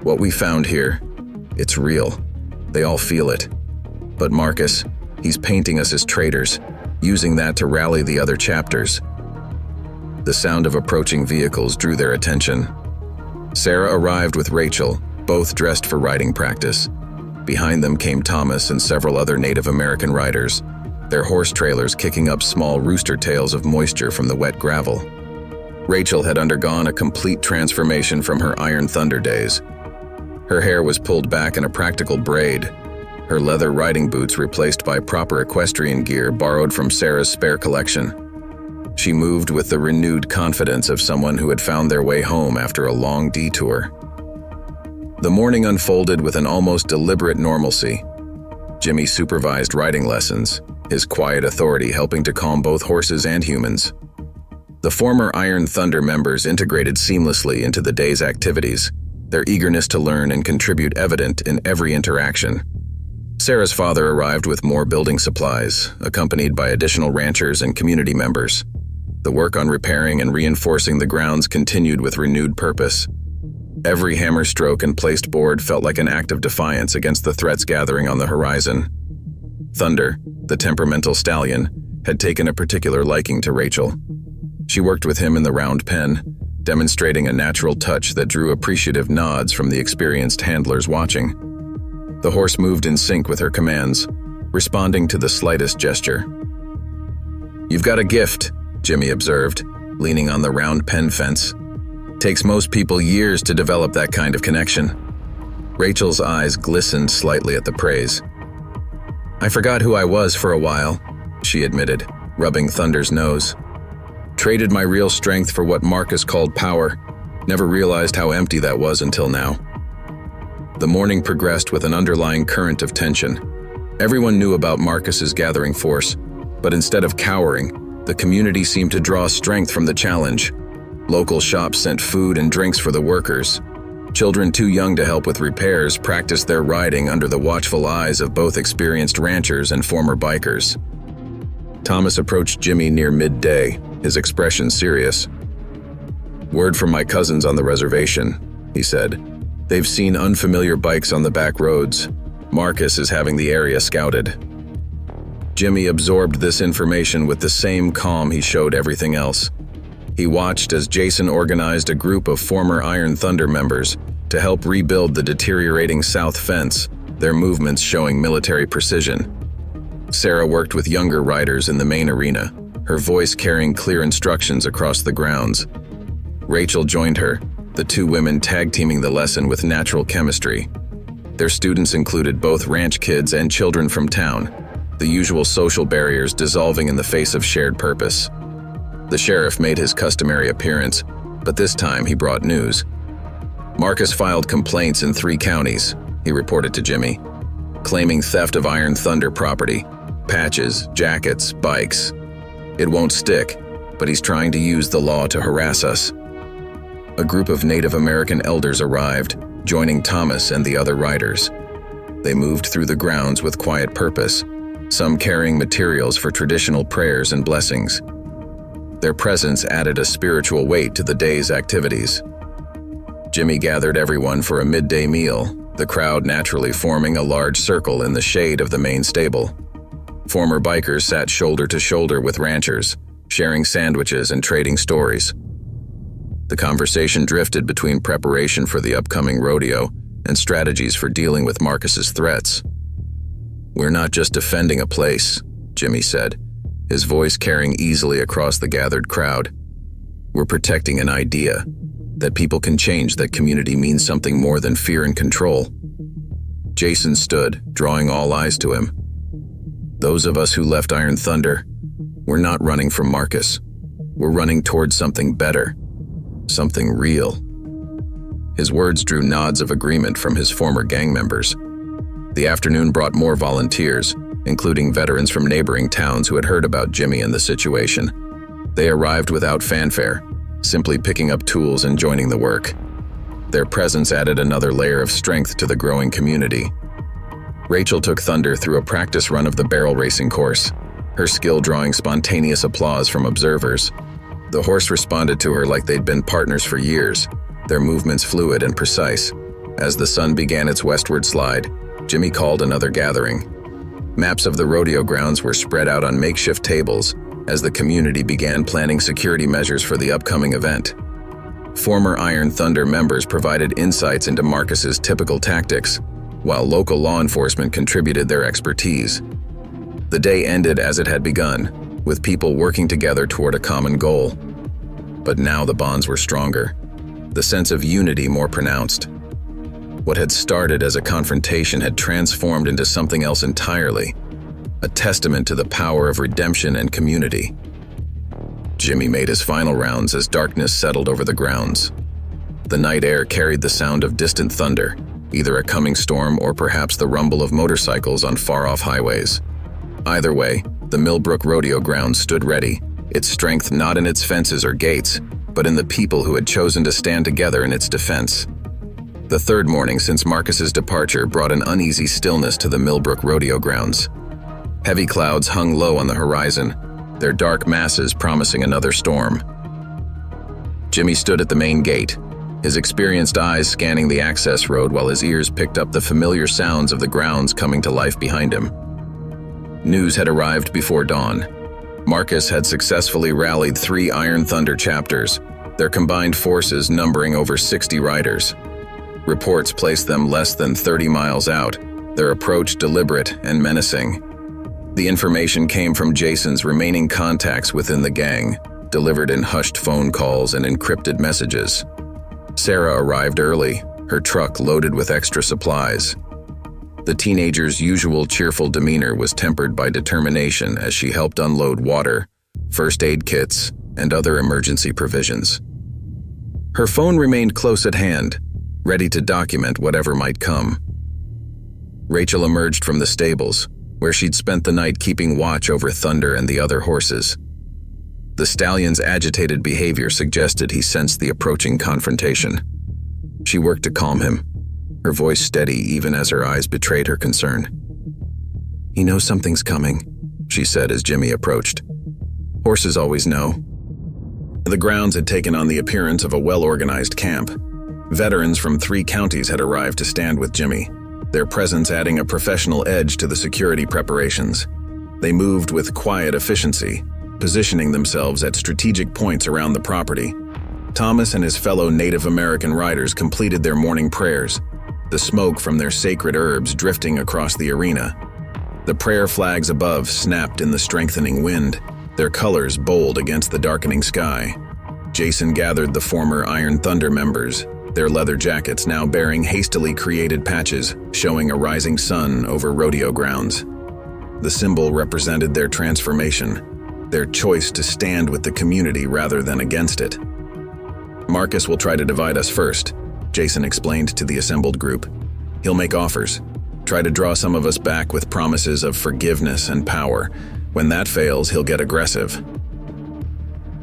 "What we found here, it's real. They all feel it. But Marcus, he's painting us as traitors, using that to rally the other chapters." The sound of approaching vehicles drew their attention. Sarah arrived with Rachel, both dressed for riding practice. Behind them came Thomas and several other Native American riders, their horse trailers kicking up small rooster tails of moisture from the wet gravel. Rachel had undergone a complete transformation from her Iron Thunder days. Her hair was pulled back in a practical braid, her leather riding boots replaced by proper equestrian gear borrowed from Sarah's spare collection. She moved with the renewed confidence of someone who had found their way home after a long detour. The morning unfolded with an almost deliberate normalcy. Jimmy supervised riding lessons, his quiet authority helping to calm both horses and humans. The former Iron Thunder members integrated seamlessly into the day's activities, their eagerness to learn and contribute evident in every interaction. Sarah's father arrived with more building supplies, accompanied by additional ranchers and community members. The work on repairing and reinforcing the grounds continued with renewed purpose. Every hammer stroke and placed board felt like an act of defiance against the threats gathering on the horizon. Thunder, the temperamental stallion, had taken a particular liking to Rachel. She worked with him in the round pen, demonstrating a natural touch that drew appreciative nods from the experienced handlers watching. The horse moved in sync with her commands, responding to the slightest gesture. "You've got a gift," Jimmy observed, leaning on the round pen fence. "Takes most people years to develop that kind of connection." Rachel's eyes glistened slightly at the praise. "I forgot who I was for a while," she admitted, rubbing Thunder's nose. "Traded my real strength for what Marcus called power. Never realized how empty that was until now." The morning progressed with an underlying current of tension. Everyone knew about Marcus's gathering force, but instead of cowering, the community seemed to draw strength from the challenge. Local shops sent food and drinks for the workers. Children too young to help with repairs practiced their riding under the watchful eyes of both experienced ranchers and former bikers. Thomas approached Jimmy near midday, his expression serious. "Word from my cousins on the reservation," he said. "They've seen unfamiliar bikes on the back roads. Marcus is having the area scouted." Jimmy absorbed this information with the same calm he showed everything else. He watched as Jason organized a group of former Iron Thunder members to help rebuild the deteriorating south fence, their movements showing military precision. Sarah worked with younger riders in the main arena, her voice carrying clear instructions across the grounds. Rachel joined her, the two women tag-teaming the lesson with natural chemistry. Their students included both ranch kids and children from town, the usual social barriers dissolving in the face of shared purpose. The sheriff made his customary appearance, but this time he brought news. Marcus filed complaints in 3 counties, he reported to Jimmy, claiming theft of Iron Thunder property, patches, jackets, bikes. It won't stick, but he's trying to use the law to harass us. A group of Native American elders arrived, joining Thomas and the other riders. They moved through the grounds with quiet purpose, some carrying materials for traditional prayers and blessings. Their presence added a spiritual weight to the day's activities. Jimmy gathered everyone for a midday meal, the crowd naturally forming a large circle in the shade of the main stable. Former bikers sat shoulder to shoulder with ranchers, sharing sandwiches and trading stories. The conversation drifted between preparation for the upcoming rodeo and strategies for dealing with Marcus's threats. "We're not just defending a place," Jimmy said, his voice carrying easily across the gathered crowd. "We're protecting an idea, that people can change, that community means something more than fear and control." Jason stood, drawing all eyes to him. "Those of us who left Iron Thunder, we're not running from Marcus. We're running towards something better, something real." His words drew nods of agreement from his former gang members. The afternoon brought more volunteers, including veterans from neighboring towns who had heard about Jimmy and the situation. They arrived without fanfare, simply picking up tools and joining the work. Their presence added another layer of strength to the growing community. Rachel took Thunder through a practice run of the barrel racing course, her skill drawing spontaneous applause from observers. The horse responded to her like they'd been partners for years, their movements fluid and precise. As the sun began its westward slide, Jimmy called another gathering. Maps of the rodeo grounds were spread out on makeshift tables as the community began planning security measures for the upcoming event. Former Iron Thunder members provided insights into Marcus's typical tactics, while local law enforcement contributed their expertise. The day ended as it had begun, with people working together toward a common goal. But now the bonds were stronger, the sense of unity more pronounced. What had started as a confrontation had transformed into something else entirely, a testament to the power of redemption and community. Jimmy made his final rounds as darkness settled over the grounds. The night air carried the sound of distant thunder, either a coming storm or perhaps the rumble of motorcycles on far-off highways. Either way, the Millbrook Rodeo grounds stood ready, its strength not in its fences or gates, but in the people who had chosen to stand together in its defense. The third morning since Marcus's departure brought an uneasy stillness to the Millbrook Rodeo grounds. Heavy clouds hung low on the horizon, their dark masses promising another storm. Jimmy stood at the main gate, his experienced eyes scanning the access road while his ears picked up the familiar sounds of the grounds coming to life behind him. News had arrived before dawn. Marcus had successfully rallied 3 Iron Thunder chapters, their combined forces numbering over 60 riders. Reports placed them less than 30 miles out, their approach deliberate and menacing. The information came from Jason's remaining contacts within the gang, delivered in hushed phone calls and encrypted messages. Sarah arrived early, her truck loaded with extra supplies. The teenager's usual cheerful demeanor was tempered by determination as she helped unload water, first aid kits, and other emergency provisions. Her phone remained close at hand, ready to document whatever might come. Rachel emerged from the stables, where she'd spent the night keeping watch over Thunder and the other horses. The stallion's agitated behavior suggested he sensed the approaching confrontation. She worked to calm him, her voice steady even as her eyes betrayed her concern. "He knows something's coming," she said as Jimmy approached. "Horses always know." The grounds had taken on the appearance of a well-organized camp. Veterans from 3 counties had arrived to stand with Jimmy, their presence adding a professional edge to the security preparations. They moved with quiet efficiency, positioning themselves at strategic points around the property. Thomas and his fellow Native American riders completed their morning prayers, the smoke from their sacred herbs drifting across the arena. The prayer flags above snapped in the strengthening wind, their colors bold against the darkening sky. Jason gathered the former Iron Thunder members, their leather jackets now bearing hastily created patches showing a rising sun over rodeo grounds. The symbol represented their transformation, their choice to stand with the community rather than against it. "Marcus will try to divide us first," Jason explained to the assembled group. "He'll make offers, try to draw some of us back with promises of forgiveness and power. When that fails, he'll get aggressive."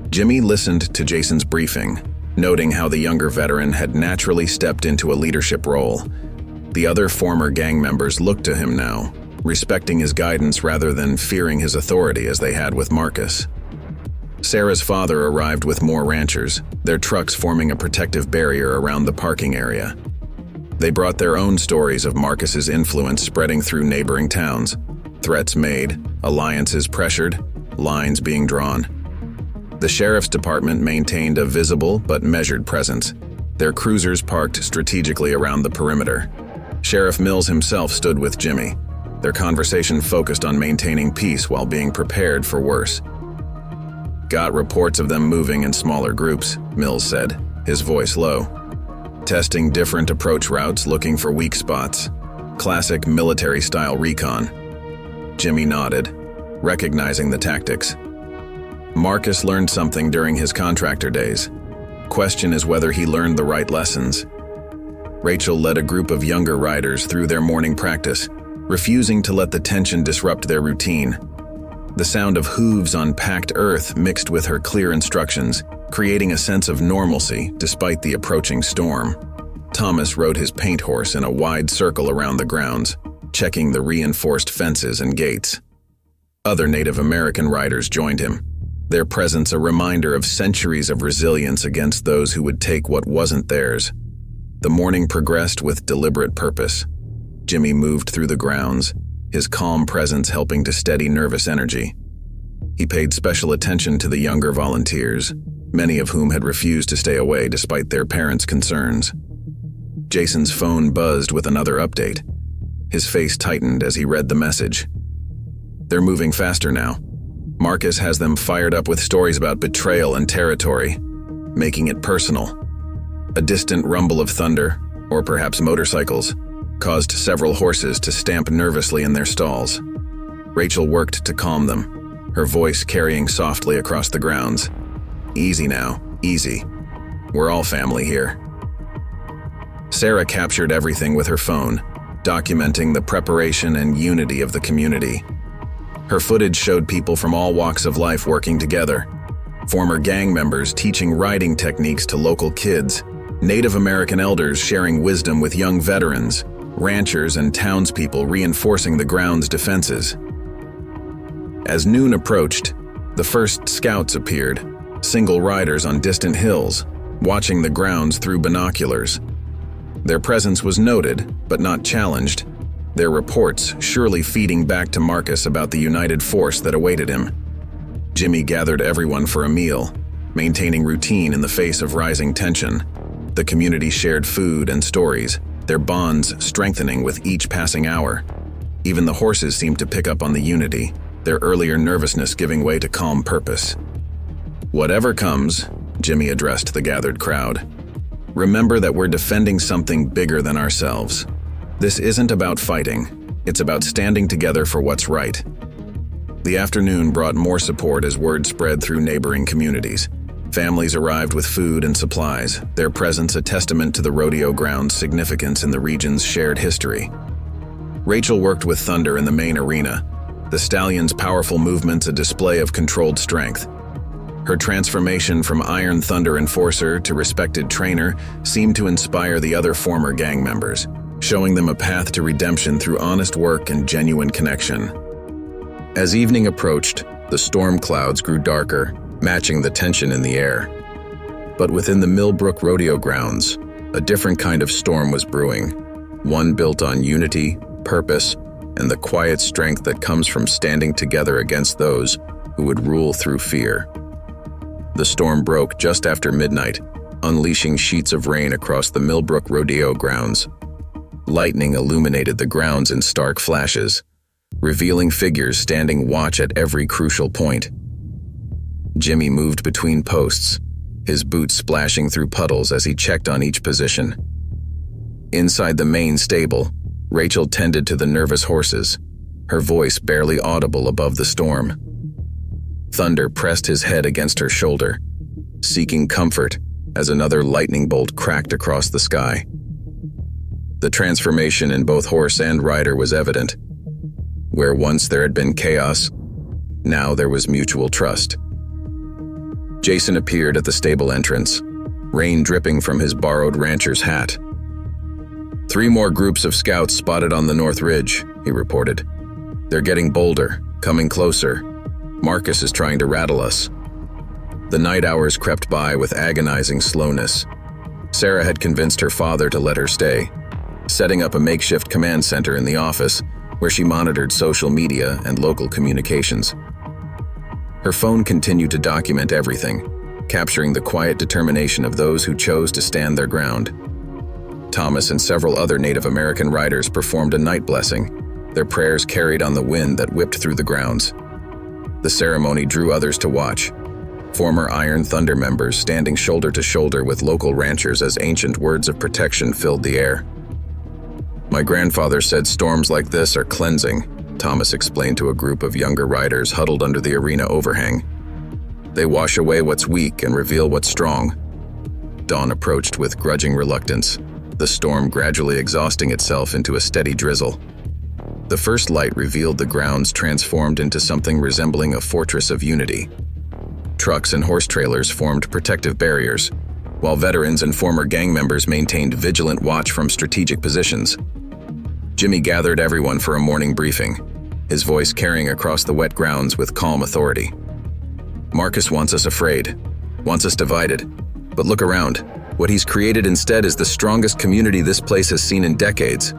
Jimmy listened to Jason's briefing, noting how the younger veteran had naturally stepped into a leadership role. The other former gang members looked to him now, respecting his guidance rather than fearing his authority as they had with Marcus. Sarah's father arrived with more ranchers, their trucks forming a protective barrier around the parking area. They brought their own stories of Marcus's influence spreading through neighboring towns, threats made, alliances pressured, lines being drawn. The sheriff's department maintained a visible but measured presence, their cruisers parked strategically around the perimeter. Sheriff Mills himself stood with Jimmy, their conversation focused on maintaining peace while being prepared for worse. "Got reports of them moving in smaller groups," Mills said, his voice low. "Testing different approach routes, looking for weak spots. Classic military-style recon." Jimmy nodded, recognizing the tactics. Marcus learned something during his contractor days. Question is whether he learned the right lessons. Rachel led a group of younger riders through their morning practice, refusing to let the tension disrupt their routine. The sound of hooves on packed earth mixed with her clear instructions, creating a sense of normalcy despite the approaching storm. Thomas rode his paint horse in a wide circle around the grounds, checking the reinforced fences and gates. Other Native American riders joined him, their presence a reminder of centuries of resilience against those who would take what wasn't theirs. The morning progressed with deliberate purpose. Jimmy moved through the grounds, his calm presence helping to steady nervous energy. He paid special attention to the younger volunteers, many of whom had refused to stay away despite their parents' concerns. Jason's phone buzzed with another update. His face tightened as he read the message. "They're moving faster now. Marcus has them fired up with stories about betrayal and territory, making it personal." A distant rumble of thunder, or perhaps motorcycles, caused several horses to stamp nervously in their stalls. Rachel worked to calm them, her voice carrying softly across the grounds. "Easy now, easy. We're all family here." Sarah captured everything with her phone, documenting the preparation and unity of the community. Her footage showed people from all walks of life working together, former gang members teaching riding techniques to local kids, Native American elders sharing wisdom with young veterans, ranchers and townspeople reinforcing the ground's defenses. As noon approached, the first scouts appeared, single riders on distant hills, watching the grounds through binoculars. Their presence was noted, but not challenged, their reports surely feeding back to Marcus about the united force that awaited him. Jimmy gathered everyone for a meal, maintaining routine in the face of rising tension. The community shared food and stories, their bonds strengthening with each passing hour. Even the horses seemed to pick up on the unity, their earlier nervousness giving way to calm purpose. "Whatever comes," Jimmy addressed the gathered crowd, "remember that we're defending something bigger than ourselves. This isn't about fighting, it's about standing together for what's right." The afternoon brought more support as word spread through neighboring communities. Families arrived with food and supplies, their presence a testament to the rodeo ground's significance in the region's shared history. Rachel worked with Thunder in the main arena, the stallion's powerful movements a display of controlled strength. Her transformation from Iron Thunder enforcer to respected trainer seemed to inspire the other former gang members, showing them a path to redemption through honest work and genuine connection. As evening approached, the storm clouds grew darker, matching the tension in the air. But within the Millbrook Rodeo grounds, a different kind of storm was brewing, one built on unity, purpose, and the quiet strength that comes from standing together against those who would rule through fear. The storm broke just after midnight, unleashing sheets of rain across the Millbrook Rodeo grounds. Lightning illuminated the grounds in stark flashes, revealing figures standing watch at every crucial point. Jimmy moved between posts, his boots splashing through puddles as he checked on each position. Inside the main stable, Rachel tended to the nervous horses, her voice barely audible above the storm. Thunder pressed his head against her shoulder, seeking comfort as another lightning bolt cracked across the sky. The transformation in both horse and rider was evident. Where once there had been chaos, now there was mutual trust. Jason appeared at the stable entrance, rain dripping from his borrowed rancher's hat. 3 more groups of scouts spotted on the North Ridge, he reported. They're getting bolder, coming closer. Marcus is trying to rattle us. The night hours crept by with agonizing slowness. Sarah had convinced her father to let her stay, setting up a makeshift command center in the office where she monitored social media and local communications. Her phone continued to document everything, capturing the quiet determination of those who chose to stand their ground. Thomas and several other Native American riders performed a night blessing, their prayers carried on the wind that whipped through the grounds. The ceremony drew others to watch, former Iron Thunder members standing shoulder to shoulder with local ranchers as ancient words of protection filled the air. My grandfather said storms like this are cleansing, Thomas explained to a group of younger riders huddled under the arena overhang. They wash away what's weak and reveal what's strong. Dawn approached with grudging reluctance, the storm gradually exhausting itself into a steady drizzle. The first light revealed the grounds transformed into something resembling a fortress of unity. Trucks and horse trailers formed protective barriers, while veterans and former gang members maintained vigilant watch from strategic positions. Jimmy gathered everyone for a morning briefing, his voice carrying across the wet grounds with calm authority. Marcus wants us afraid, wants us divided, but look around. What he's created instead is the strongest community this place has seen in decades.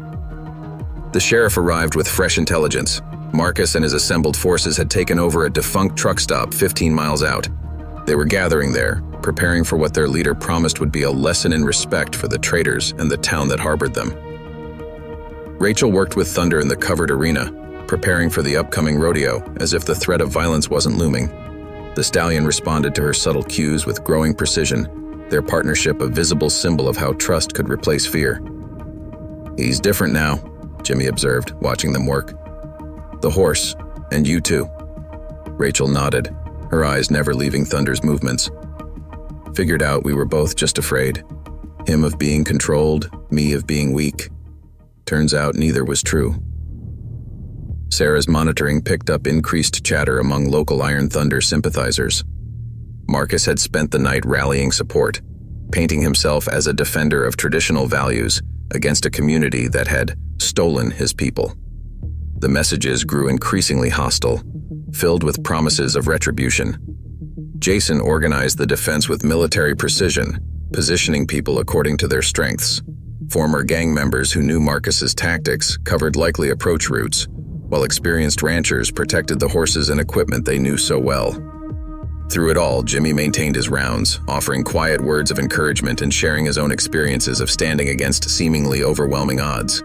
The sheriff arrived with fresh intelligence. Marcus and his assembled forces had taken over a defunct truck stop 15 miles out. They were gathering there, preparing for what their leader promised would be a lesson in respect for the traitors and the town that harbored them. Rachel worked with Thunder in the covered arena, preparing for the upcoming rodeo as if the threat of violence wasn't looming. The stallion responded to her subtle cues with growing precision, their partnership a visible symbol of how trust could replace fear. He's different now, Jimmy observed, watching them work. The horse, and you too. Rachel nodded, her eyes never leaving Thunder's movements. Figured out we were both just afraid. Him of being controlled, me of being weak. Turns out neither was true. Sarah's monitoring picked up increased chatter among local Iron Thunder sympathizers. Marcus had spent the night rallying support, painting himself as a defender of traditional values against a community that had stolen his people. The messages grew increasingly hostile, filled with promises of retribution. Jason organized the defense with military precision, positioning people according to their strengths. Former gang members who knew Marcus's tactics covered likely approach routes, while experienced ranchers protected the horses and equipment they knew so well. Through it all, Jimmy maintained his rounds, offering quiet words of encouragement and sharing his own experiences of standing against seemingly overwhelming odds.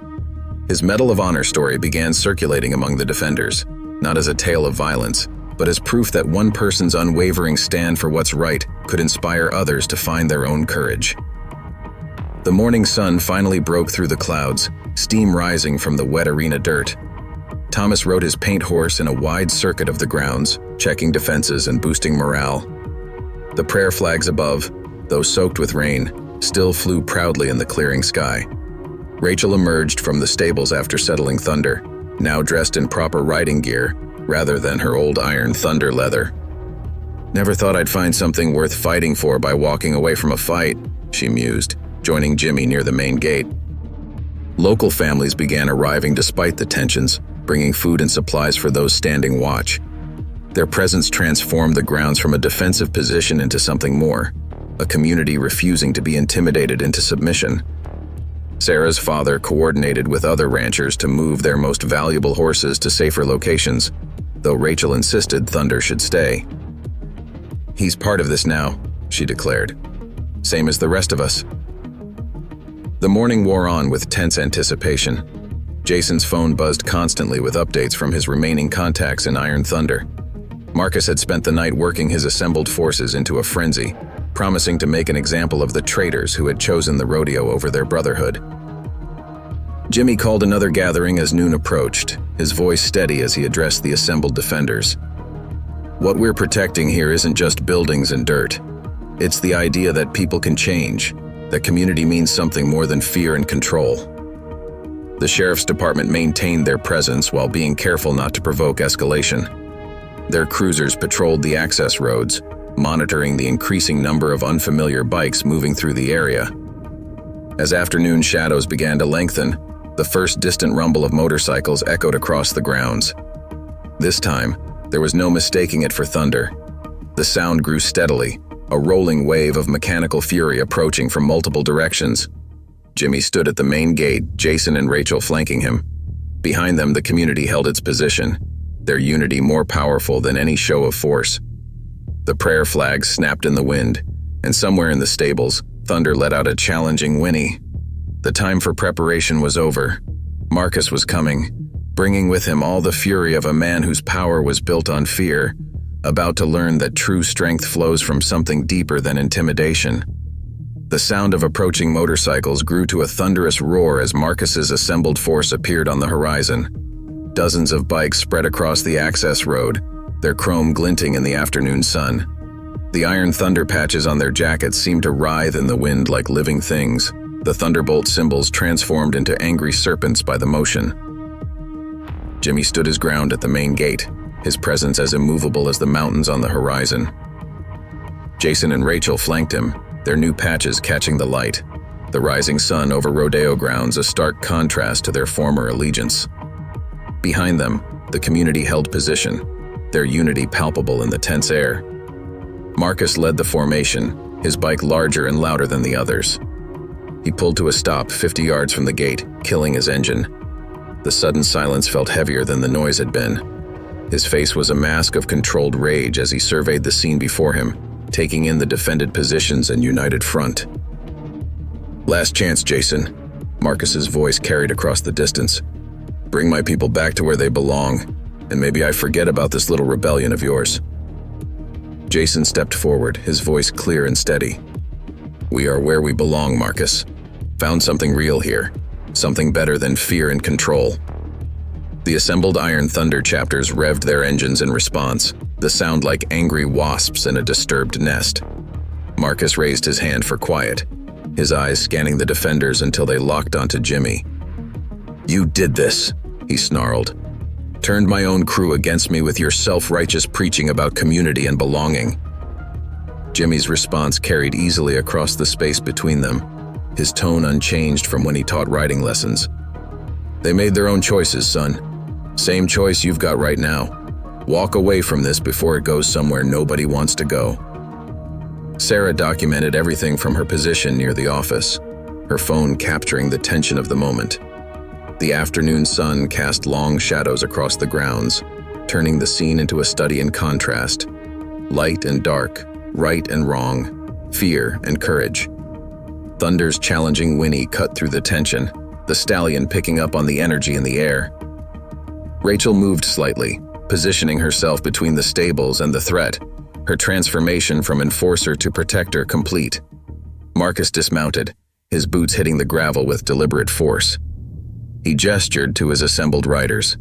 His Medal of Honor story began circulating among the defenders, not as a tale of violence, but as proof that one person's unwavering stand for what's right could inspire others to find their own courage. The morning sun finally broke through the clouds, steam rising from the wet arena dirt. Thomas rode his paint horse in a wide circuit of the grounds, checking defenses and boosting morale. The prayer flags above, though soaked with rain, still flew proudly in the clearing sky. Rachel emerged from the stables after settling Thunder, now dressed in proper riding gear rather than her old Iron Thunder leather. Never thought I'd find something worth fighting for by walking away from a fight, she mused, joining Jimmy near the main gate. Local families began arriving despite the tensions, bringing food and supplies for those standing watch. Their presence transformed the grounds from a defensive position into something more, a community refusing to be intimidated into submission. Sarah's father coordinated with other ranchers to move their most valuable horses to safer locations, though Rachel insisted Thunder should stay. "He's part of this now," she declared. "Same as the rest of us." The morning wore on with tense anticipation. Jason's phone buzzed constantly with updates from his remaining contacts in Iron Thunder. Marcus had spent the night working his assembled forces into a frenzy, promising to make an example of the traitors who had chosen the rodeo over their brotherhood. Jimmy called another gathering as noon approached, his voice steady as he addressed the assembled defenders. "What we're protecting here isn't just buildings and dirt. It's the idea that people can change, that community means something more than fear and control." The sheriff's department maintained their presence while being careful not to provoke escalation. Their cruisers patrolled the access roads, monitoring the increasing number of unfamiliar bikes moving through the area. As afternoon shadows began to lengthen, the first distant rumble of motorcycles echoed across the grounds. This time, there was no mistaking it for thunder. The sound grew steadily, a rolling wave of mechanical fury approaching from multiple directions. Jimmy stood at the main gate, Jason and Rachel flanking him. Behind them, the community held its position, their unity more powerful than any show of force. The prayer flags snapped in the wind, and somewhere in the stables, Thunder let out a challenging whinny. The time for preparation was over. Marcus was coming, bringing with him all the fury of a man whose power was built on fear, about to learn that true strength flows from something deeper than intimidation. The sound of approaching motorcycles grew to a thunderous roar as Marcus's assembled force appeared on the horizon. Dozens of bikes spread across the access road, their chrome glinting in the afternoon sun. The iron thunder patches on their jackets seemed to writhe in the wind like living things, the thunderbolt symbols transformed into angry serpents by the motion. Jimmy stood his ground at the main gate, his presence as immovable as the mountains on the horizon. Jason and Rachel flanked him, their new patches catching the light, the rising sun over Rodeo grounds a stark contrast to their former allegiance. Behind them, the community held position, their unity palpable in the tense air. Marcus led the formation, his bike larger and louder than the others. He pulled to a stop 50 yards from the gate, killing his engine. The sudden silence felt heavier than the noise had been. His face was a mask of controlled rage as he surveyed the scene before him, taking in the defended positions and united front. "Last chance, Jason," Marcus's voice carried across the distance. "Bring my people back to where they belong, and maybe I forget about this little rebellion of yours." Jason stepped forward, his voice clear and steady. "We are where we belong, Marcus. Found something real here, something better than fear and control." The assembled Iron Thunder chapters revved their engines in response, the sound like angry wasps in a disturbed nest. Marcus raised his hand for quiet, his eyes scanning the defenders until they locked onto Jimmy. "You did this," he snarled. "Turned my own crew against me with your self-righteous preaching about community and belonging." Jimmy's response carried easily across the space between them, his tone unchanged from when he taught riding lessons. "They made their own choices, son. Same choice you've got right now. Walk away from this before it goes somewhere nobody wants to go." Sarah documented everything from her position near the office, her phone capturing the tension of the moment. The afternoon sun cast long shadows across the grounds, turning the scene into a study in contrast. Light and dark, right and wrong, fear and courage. Thunder's challenging whinny cut through the tension, the stallion picking up on the energy in the air. Rachel moved slightly, positioning herself between the stables and the threat, her transformation from enforcer to protector complete. Marcus dismounted, his boots hitting the gravel with deliberate force. He gestured to his assembled riders.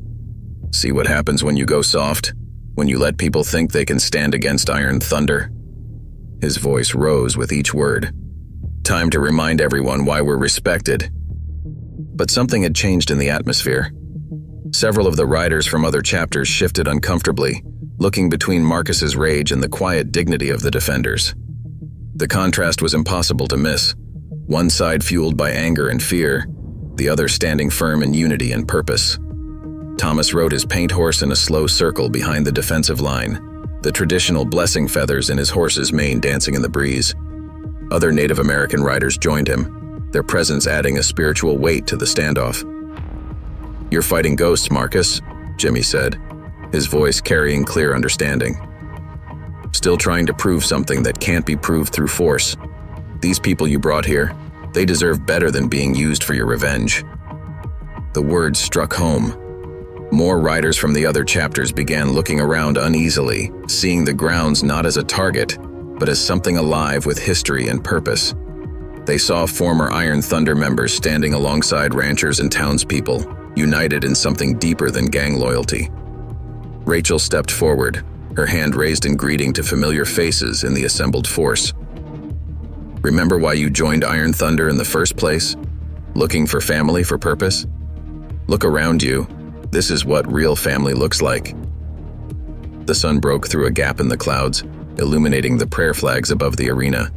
"See what happens when you go soft? When you let people think they can stand against Iron Thunder?" His voice rose with each word. "Time to remind everyone why we're respected." But something had changed in the atmosphere. Several of the riders from other chapters shifted uncomfortably, looking between Marcus's rage and the quiet dignity of the defenders. The contrast was impossible to miss, one side fueled by anger and fear, the other standing firm in unity and purpose. Thomas rode his paint horse in a slow circle behind the defensive line, the traditional blessing feathers in his horse's mane dancing in the breeze. Other Native American riders joined him, their presence adding a spiritual weight to the standoff. "You're fighting ghosts, Marcus," Jimmy said, his voice carrying clear understanding. "Still trying to prove something that can't be proved through force. These people you brought here, they deserve better than being used for your revenge." The words struck home. More riders from the other chapters began looking around uneasily, seeing the grounds not as a target, but as something alive with history and purpose. They saw former Iron Thunder members standing alongside ranchers and townspeople, united in something deeper than gang loyalty. Rachel stepped forward, her hand raised in greeting to familiar faces in the assembled force. "Remember why you joined Iron Thunder in the first place? Looking for family for purpose? Look around you. This is what real family looks like." The sun broke through a gap in the clouds, illuminating the prayer flags above the arena.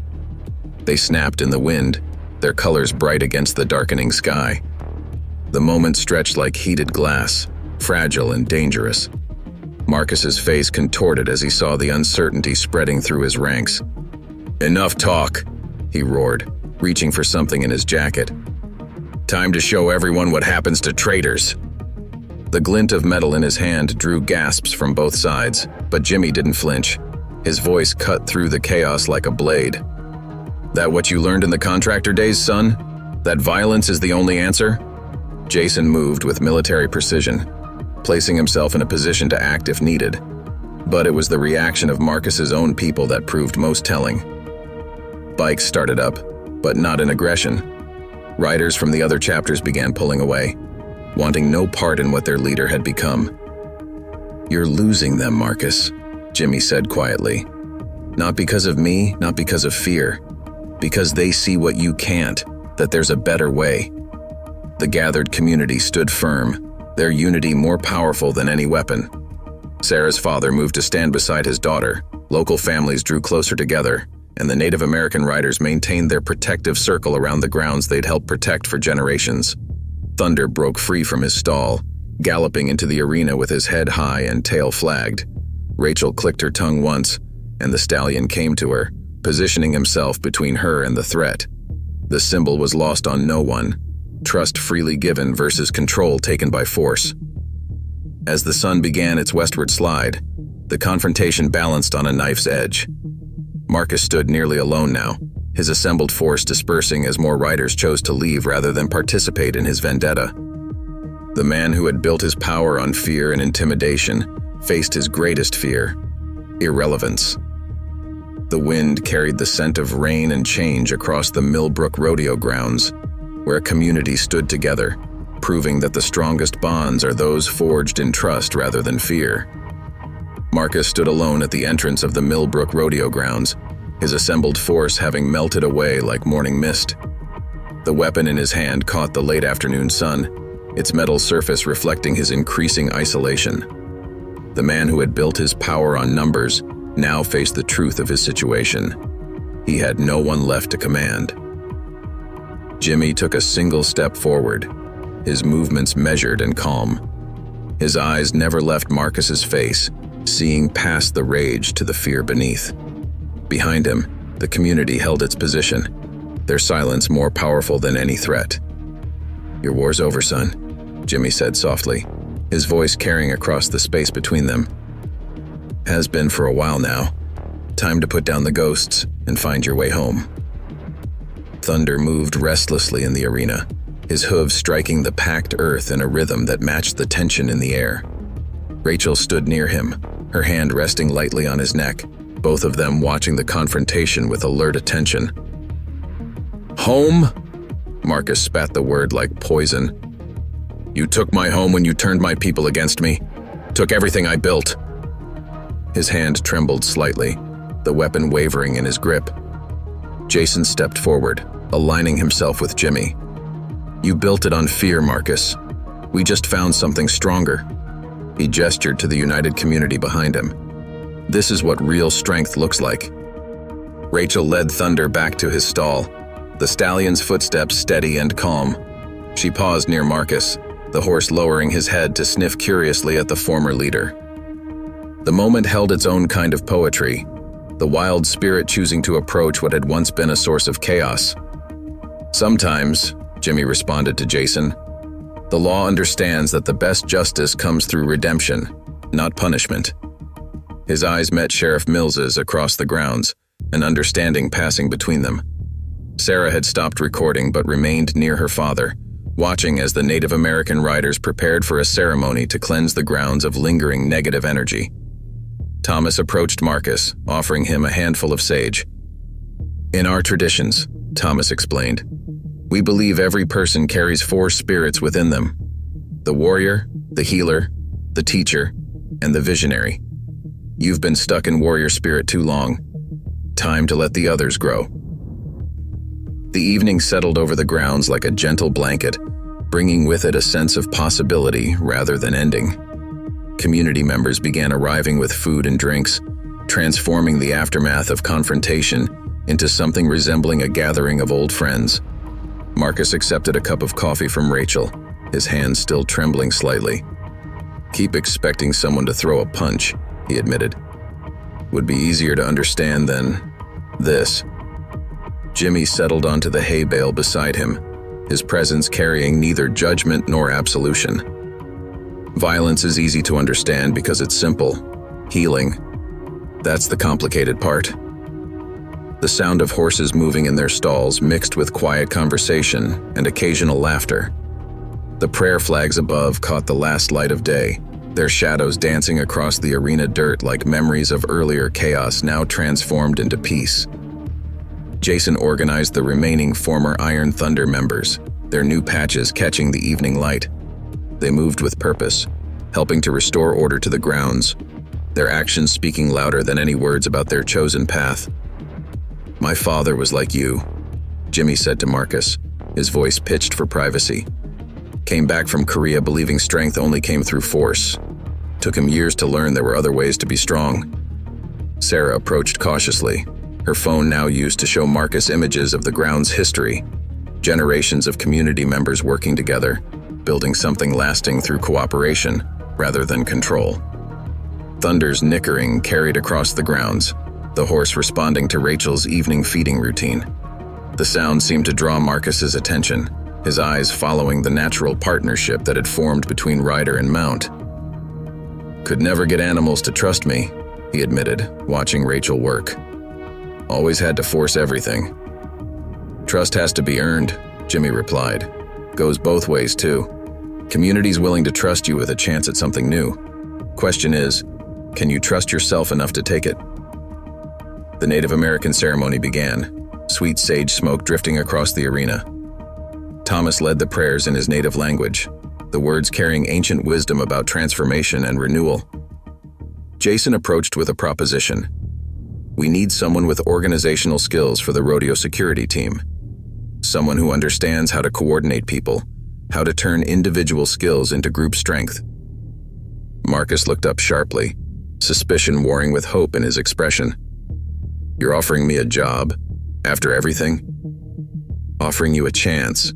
They snapped in the wind, their colors bright against the darkening sky. The moment stretched like heated glass, fragile and dangerous. Marcus's face contorted as he saw the uncertainty spreading through his ranks. "Enough talk," he roared, reaching for something in his jacket. "Time to show everyone what happens to traitors." The glint of metal in his hand drew gasps from both sides, but Jimmy didn't flinch. His voice cut through the chaos like a blade. "That what you learned in the contractor days, son? That violence is the only answer?" Jason moved with military precision, placing himself in a position to act if needed. But it was the reaction of Marcus's own people that proved most telling. Bikes started up, but not in aggression. Riders from the other chapters began pulling away, wanting no part in what their leader had become. "You're losing them, Marcus," Jimmy said quietly. "Not because of me, not because of fear. Because they see what you can't, that there's a better way." The gathered community stood firm, their unity more powerful than any weapon. Sarah's father moved to stand beside his daughter, local families drew closer together, and the Native American riders maintained their protective circle around the grounds they'd helped protect for generations. Thunder broke free from his stall, galloping into the arena with his head high and tail flagged. Rachel clicked her tongue once, and the stallion came to her, positioning himself between her and the threat. The symbol was lost on no one. Trust freely given versus control taken by force. As the sun began its westward slide, the confrontation balanced on a knife's edge. Marcus stood nearly alone now, his assembled force dispersing as more riders chose to leave rather than participate in his vendetta. The man who had built his power on fear and intimidation faced his greatest fear: irrelevance. The wind carried the scent of rain and change across the Millbrook Rodeo grounds, where a community stood together, proving that the strongest bonds are those forged in trust rather than fear. Marcus stood alone at the entrance of the Millbrook Rodeo grounds, his assembled force having melted away like morning mist. The weapon in his hand caught the late afternoon sun, its metal surface reflecting his increasing isolation. The man who had built his power on numbers now faced the truth of his situation. He had no one left to command. Jimmy took a single step forward, his movements measured and calm. His eyes never left Marcus's face, seeing past the rage to the fear beneath. Behind him, the community held its position, their silence more powerful than any threat. "Your war's over, son," Jimmy said softly, his voice carrying across the space between them. "Has been for a while now. Time to put down the ghosts and find your way home." Thunder moved restlessly in the arena, his hooves striking the packed earth in a rhythm that matched the tension in the air. Rachel stood near him, her hand resting lightly on his neck, both of them watching the confrontation with alert attention. "Home?" Marcus spat the word like poison. "You took my home when you turned my people against me. Took everything I built." His hand trembled slightly, the weapon wavering in his grip. Jason stepped forward, aligning himself with Jimmy. "You built it on fear, Marcus. We just found something stronger." He gestured to the united community behind him, This is what real strength looks like. Rachel led Thunder back to his stall, the stallion's footsteps steady and calm. She paused near Marcus, the horse lowering his head to sniff curiously at the former leader. The moment held its own kind of poetry, the wild spirit choosing to approach what had once been a source of chaos. Sometimes, Jimmy responded to Jason, the law understands that the best justice comes through redemption, not punishment. His eyes met Sheriff Mills's across the grounds, an understanding passing between them. Sarah had stopped recording but remained near her father, watching as the Native American riders prepared for a ceremony to cleanse the grounds of lingering negative energy. Thomas approached Marcus, offering him a handful of sage. In our traditions, Thomas explained, we believe every person carries 4 spirits within them: the warrior, the healer, the teacher, and the visionary. You've been stuck in warrior spirit too long. Time to let the others grow. The evening settled over the grounds like a gentle blanket, bringing with it a sense of possibility rather than ending. Community members began arriving with food and drinks, transforming the aftermath of confrontation into something resembling a gathering of old friends. Marcus accepted a cup of coffee from Rachel, his hands still trembling slightly. Keep expecting someone to throw a punch, he admitted. Would be easier to understand than this. Jimmy settled onto the hay bale beside him, his presence carrying neither judgment nor absolution. Violence is easy to understand because it's simple. Healing, that's the complicated part. The sound of horses moving in their stalls mixed with quiet conversation and occasional laughter. The prayer flags above caught the last light of day, their shadows dancing across the arena dirt like memories of earlier chaos now transformed into peace. Jason organized the remaining former Iron Thunder members, their new patches catching the evening light. They moved with purpose, helping to restore order to the grounds, their actions speaking louder than any words about their chosen path. My father was like you, Jimmy said to Marcus, his voice pitched for privacy. Came back from Korea believing strength only came through force. Took him years to learn there were other ways to be strong. Sarah approached cautiously, her phone now used to show Marcus images of the ground's history, generations of community members working together, building something lasting through cooperation rather than control. Thunder's nickering carried across the grounds, the horse responding to Rachel's evening feeding routine. The sound seemed to draw Marcus's attention, his eyes following the natural partnership that had formed between rider and mount. Could never get animals to trust me, he admitted, watching Rachel work. Always had to force everything. Trust has to be earned, Jimmy replied. Goes both ways too. Community's willing to trust you with a chance at something new. Question is, can you trust yourself enough to take it? The Native American ceremony began, sweet sage smoke drifting across the arena. Thomas led the prayers in his native language, the words carrying ancient wisdom about transformation and renewal. Jason approached with a proposition. We need someone with organizational skills for the rodeo security team. Someone who understands how to coordinate people, how to turn individual skills into group strength. Marcus looked up sharply, suspicion warring with hope in his expression. You're offering me a job, after everything? Offering you a chance,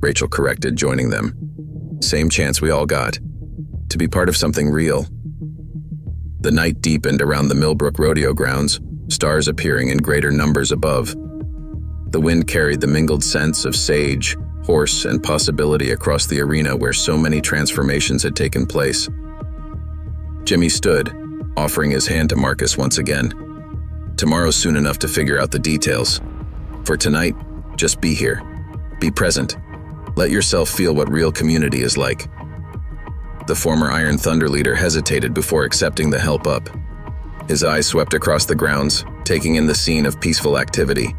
Rachel corrected, joining them. Same chance we all got, to be part of something real. The night deepened around the Millbrook rodeo grounds, stars appearing in greater numbers above. The wind carried the mingled scents of sage, horse, and possibility across the arena where so many transformations had taken place. Jimmy stood, offering his hand to Marcus once again. Tomorrow's soon enough to figure out the details. For tonight, just be here. Be present. Let yourself feel what real community is like. The former Iron Thunder leader hesitated before accepting the help up. His eyes swept across the grounds, taking in the scene of peaceful activity.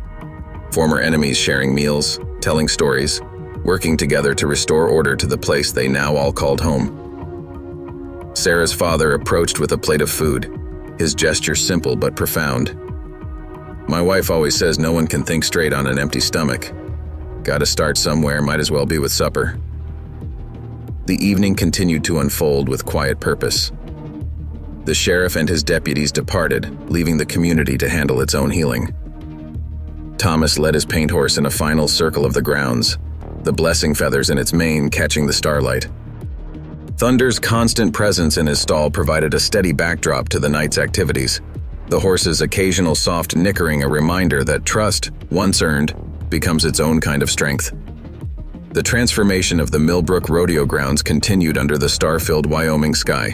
Former enemies sharing meals, telling stories, working together to restore order to the place they now all called home. Sarah's father approached with a plate of food, his gesture simple but profound. My wife always says no one can think straight on an empty stomach. Gotta start somewhere, might as well be with supper. The evening continued to unfold with quiet purpose. The sheriff and his deputies departed, leaving the community to handle its own healing. Thomas led his paint horse in a final circle of the grounds, the blessing feathers in its mane catching the starlight. Thunder's constant presence in his stall provided a steady backdrop to the night's activities, the horse's occasional soft nickering a reminder that trust, once earned, becomes its own kind of strength. The transformation of the Millbrook Rodeo grounds continued under the star-filled Wyoming sky,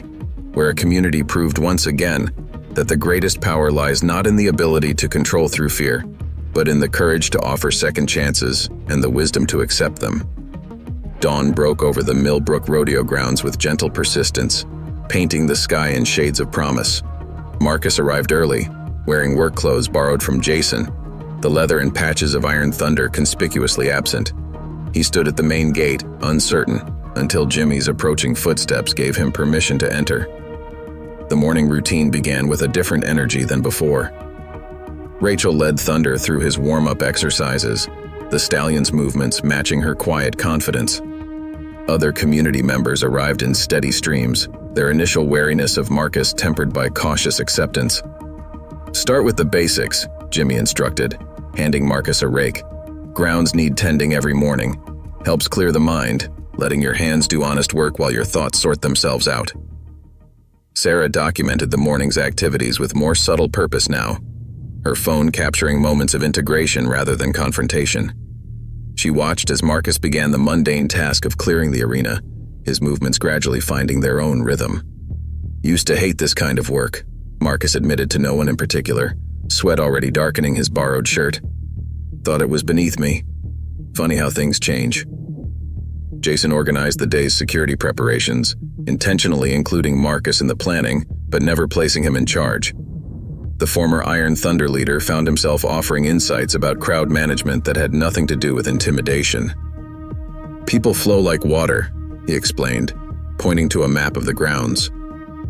where a community proved once again that the greatest power lies not in the ability to control through fear, but in the courage to offer second chances and the wisdom to accept them. Dawn broke over the Millbrook Rodeo grounds with gentle persistence, painting the sky in shades of promise. Marcus arrived early, wearing work clothes borrowed from Jason, the leather and patches of iron thunder conspicuously absent. He stood at the main gate, uncertain, until Jimmy's approaching footsteps gave him permission to enter. The morning routine began with a different energy than before. Rachel led Thunder through his warm-up exercises, the stallion's movements matching her quiet confidence. Other community members arrived in steady streams, their initial wariness of Marcus tempered by cautious acceptance. "Start with the basics," Jimmy instructed, handing Marcus a rake. "Grounds need tending every morning. Helps clear the mind, letting your hands do honest work while your thoughts sort themselves out." Sarah documented the morning's activities with more subtle purpose now, her phone capturing moments of integration rather than confrontation. She watched as Marcus began the mundane task of clearing the arena, his movements gradually finding their own rhythm. "Used to hate this kind of work," Marcus admitted to no one in particular, sweat already darkening his borrowed shirt. "Thought it was beneath me. Funny how things change." Jason organized the day's security preparations, intentionally including Marcus in the planning, but never placing him in charge. The former Iron Thunder leader found himself offering insights about crowd management that had nothing to do with intimidation. "People flow like water," he explained, pointing to a map of the grounds.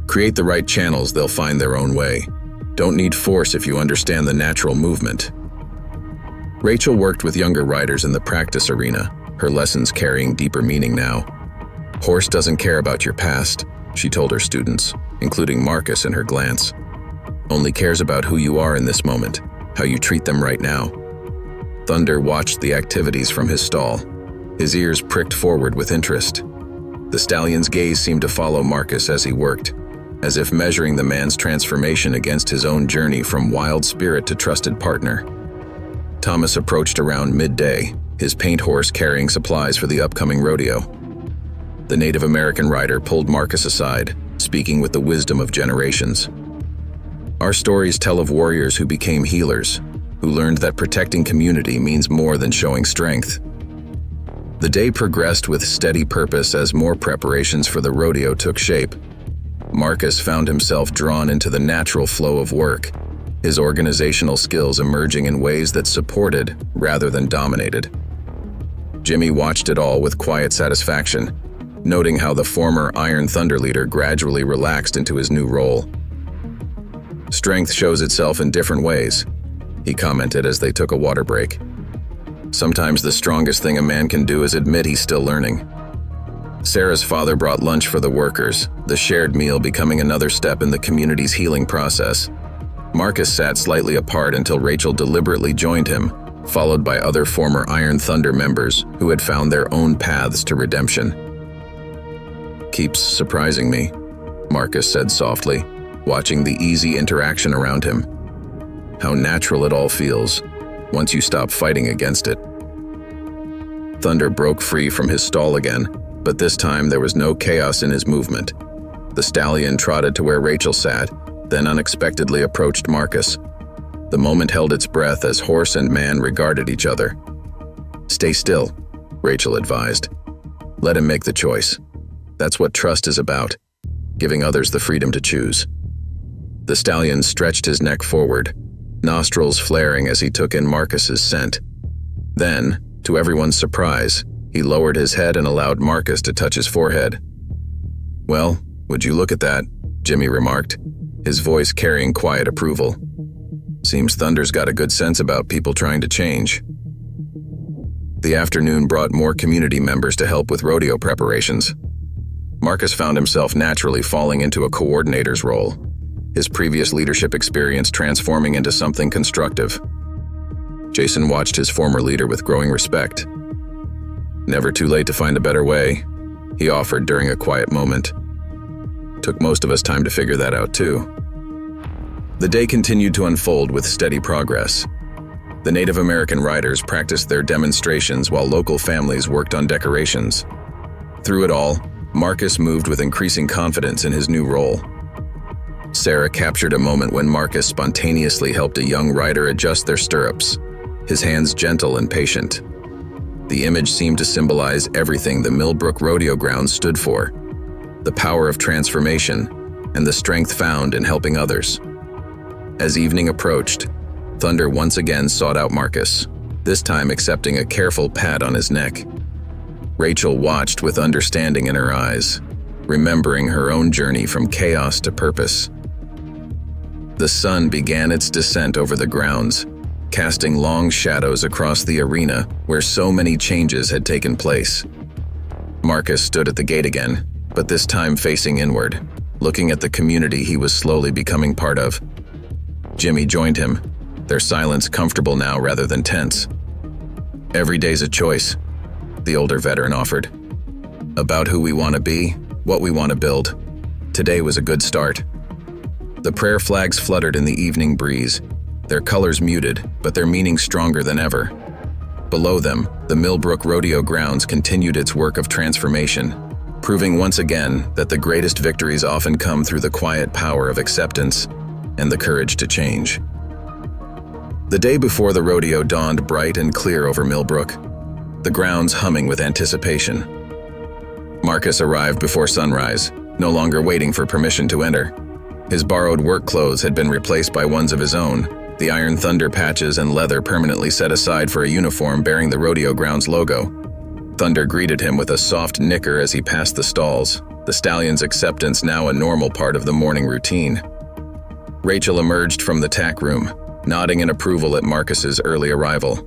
"Create the right channels, they'll find their own way. Don't need force if you understand the natural movement." Rachel worked with younger riders in the practice arena, her lessons carrying deeper meaning now. "Horse doesn't care about your past," she told her students, including Marcus in her glance. "Only cares about who you are in this moment, how you treat them right now." Thunder watched the activities from his stall, his ears pricked forward with interest. The stallion's gaze seemed to follow Marcus as he worked, as if measuring the man's transformation against his own journey from wild spirit to trusted partner. Thomas approached around midday, his paint horse carrying supplies for the upcoming rodeo. The Native American rider pulled Marcus aside, speaking with the wisdom of generations. "Our stories tell of warriors who became healers, who learned that protecting community means more than showing strength." The day progressed with steady purpose as more preparations for the rodeo took shape. Marcus found himself drawn into the natural flow of work, his organizational skills emerging in ways that supported rather than dominated. Jimmy watched it all with quiet satisfaction, noting how the former Iron Thunder leader gradually relaxed into his new role. "Strength shows itself in different ways," he commented as they took a water break. "Sometimes the strongest thing a man can do is admit he's still learning." Sarah's father brought lunch for the workers, the shared meal becoming another step in the community's healing process. Marcus sat slightly apart until Rachel deliberately joined him, followed by other former Iron Thunder members who had found their own paths to redemption. "Keeps surprising me," Marcus said softly, watching the easy interaction around him. "How natural it all feels, once you stop fighting against it." Thunder broke free from his stall again, but this time there was no chaos in his movement. The stallion trotted to where Rachel sat, then unexpectedly approached Marcus. The moment held its breath as horse and man regarded each other. "Stay still," Rachel advised. "Let him make the choice. That's what trust is about, giving others the freedom to choose." The stallion stretched his neck forward, nostrils flaring as he took in Marcus's scent. Then, to everyone's surprise, he lowered his head and allowed Marcus to touch his forehead. "Well, would you look at that?" Jimmy remarked, his voice carrying quiet approval. "Seems Thunder's got a good sense about people trying to change." The afternoon brought more community members to help with rodeo preparations. Marcus found himself naturally falling into a coordinator's role, his previous leadership experience transforming into something constructive. Jason watched his former leader with growing respect. "Never too late to find a better way," he offered during a quiet moment. Took most of us time to figure that out too. The day continued to unfold with steady progress. The Native American riders practiced their demonstrations while local families worked on decorations. Through it all, Marcus moved with increasing confidence in his new role. Sarah captured a moment when Marcus spontaneously helped a young rider adjust their stirrups, his hands gentle and patient. The image seemed to symbolize everything the Millbrook Rodeo grounds stood for: the power of transformation and the strength found in helping others. As evening approached, Thunder once again sought out Marcus, this time accepting a careful pat on his neck. Rachel watched with understanding in her eyes, remembering her own journey from chaos to purpose. The sun began its descent over the grounds, casting long shadows across the arena where so many changes had taken place. Marcus stood at the gate again, but this time facing inward, looking at the community he was slowly becoming part of. Jimmy joined him, their silence comfortable now rather than tense. "Every day's a choice," the older veteran offered. "About who we want to be, what we want to build. Today was a good start." The prayer flags fluttered in the evening breeze, their colors muted, but their meaning stronger than ever. Below them, the Millbrook Rodeo grounds continued its work of transformation, proving once again that the greatest victories often come through the quiet power of acceptance and the courage to change. The day before the rodeo dawned bright and clear over Millbrook, the grounds humming with anticipation. Marcus arrived before sunrise, no longer waiting for permission to enter. His borrowed work clothes had been replaced by ones of his own, the Iron Thunder patches and leather permanently set aside for a uniform bearing the rodeo grounds logo. Thunder greeted him with a soft nicker as he passed the stalls, the stallion's acceptance now a normal part of the morning routine. Rachel emerged from the tack room, nodding in approval at Marcus's early arrival.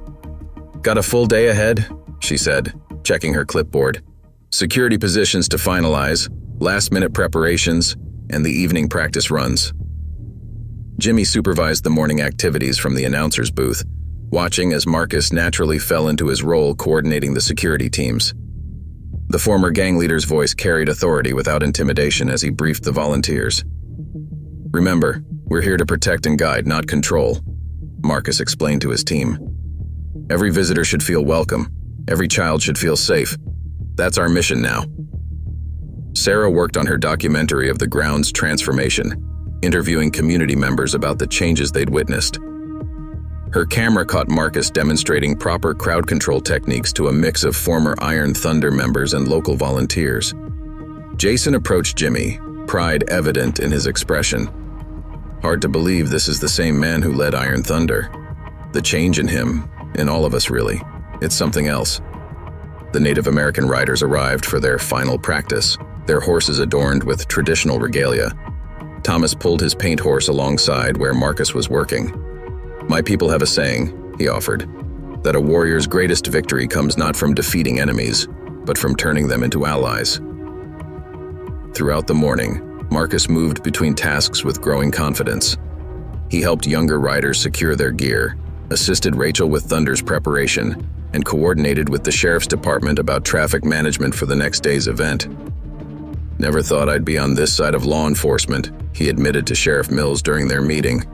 "Got a full day ahead?" she said, checking her clipboard. "Security positions to finalize, last-minute preparations, and the evening practice runs." Jimmy supervised the morning activities from the announcer's booth, watching as Marcus naturally fell into his role coordinating the security teams. The former gang leader's voice carried authority without intimidation as he briefed the volunteers. "Remember, we're here to protect and guide, not control," Marcus explained to his team. "Every visitor should feel welcome. Every child should feel safe. That's our mission now." Sarah worked on her documentary of the ground's transformation, interviewing community members about the changes they'd witnessed. Her camera caught Marcus demonstrating proper crowd control techniques to a mix of former Iron Thunder members and local volunteers. Jason approached Jimmy, pride evident in his expression. "Hard to believe this is the same man who led Iron Thunder. The change in him, in all of us really, it's something else." The Native American riders arrived for their final practice, their horses adorned with traditional regalia. Thomas pulled his paint horse alongside where Marcus was working. "My people have a saying," he offered, "that a warrior's greatest victory comes not from defeating enemies, but from turning them into allies." Throughout the morning, Marcus moved between tasks with growing confidence. He helped younger riders secure their gear, assisted Rachel with Thunder's preparation, and coordinated with the sheriff's department about traffic management for the next day's event. "Never thought I'd be on this side of law enforcement," he admitted to Sheriff Mills during their meeting.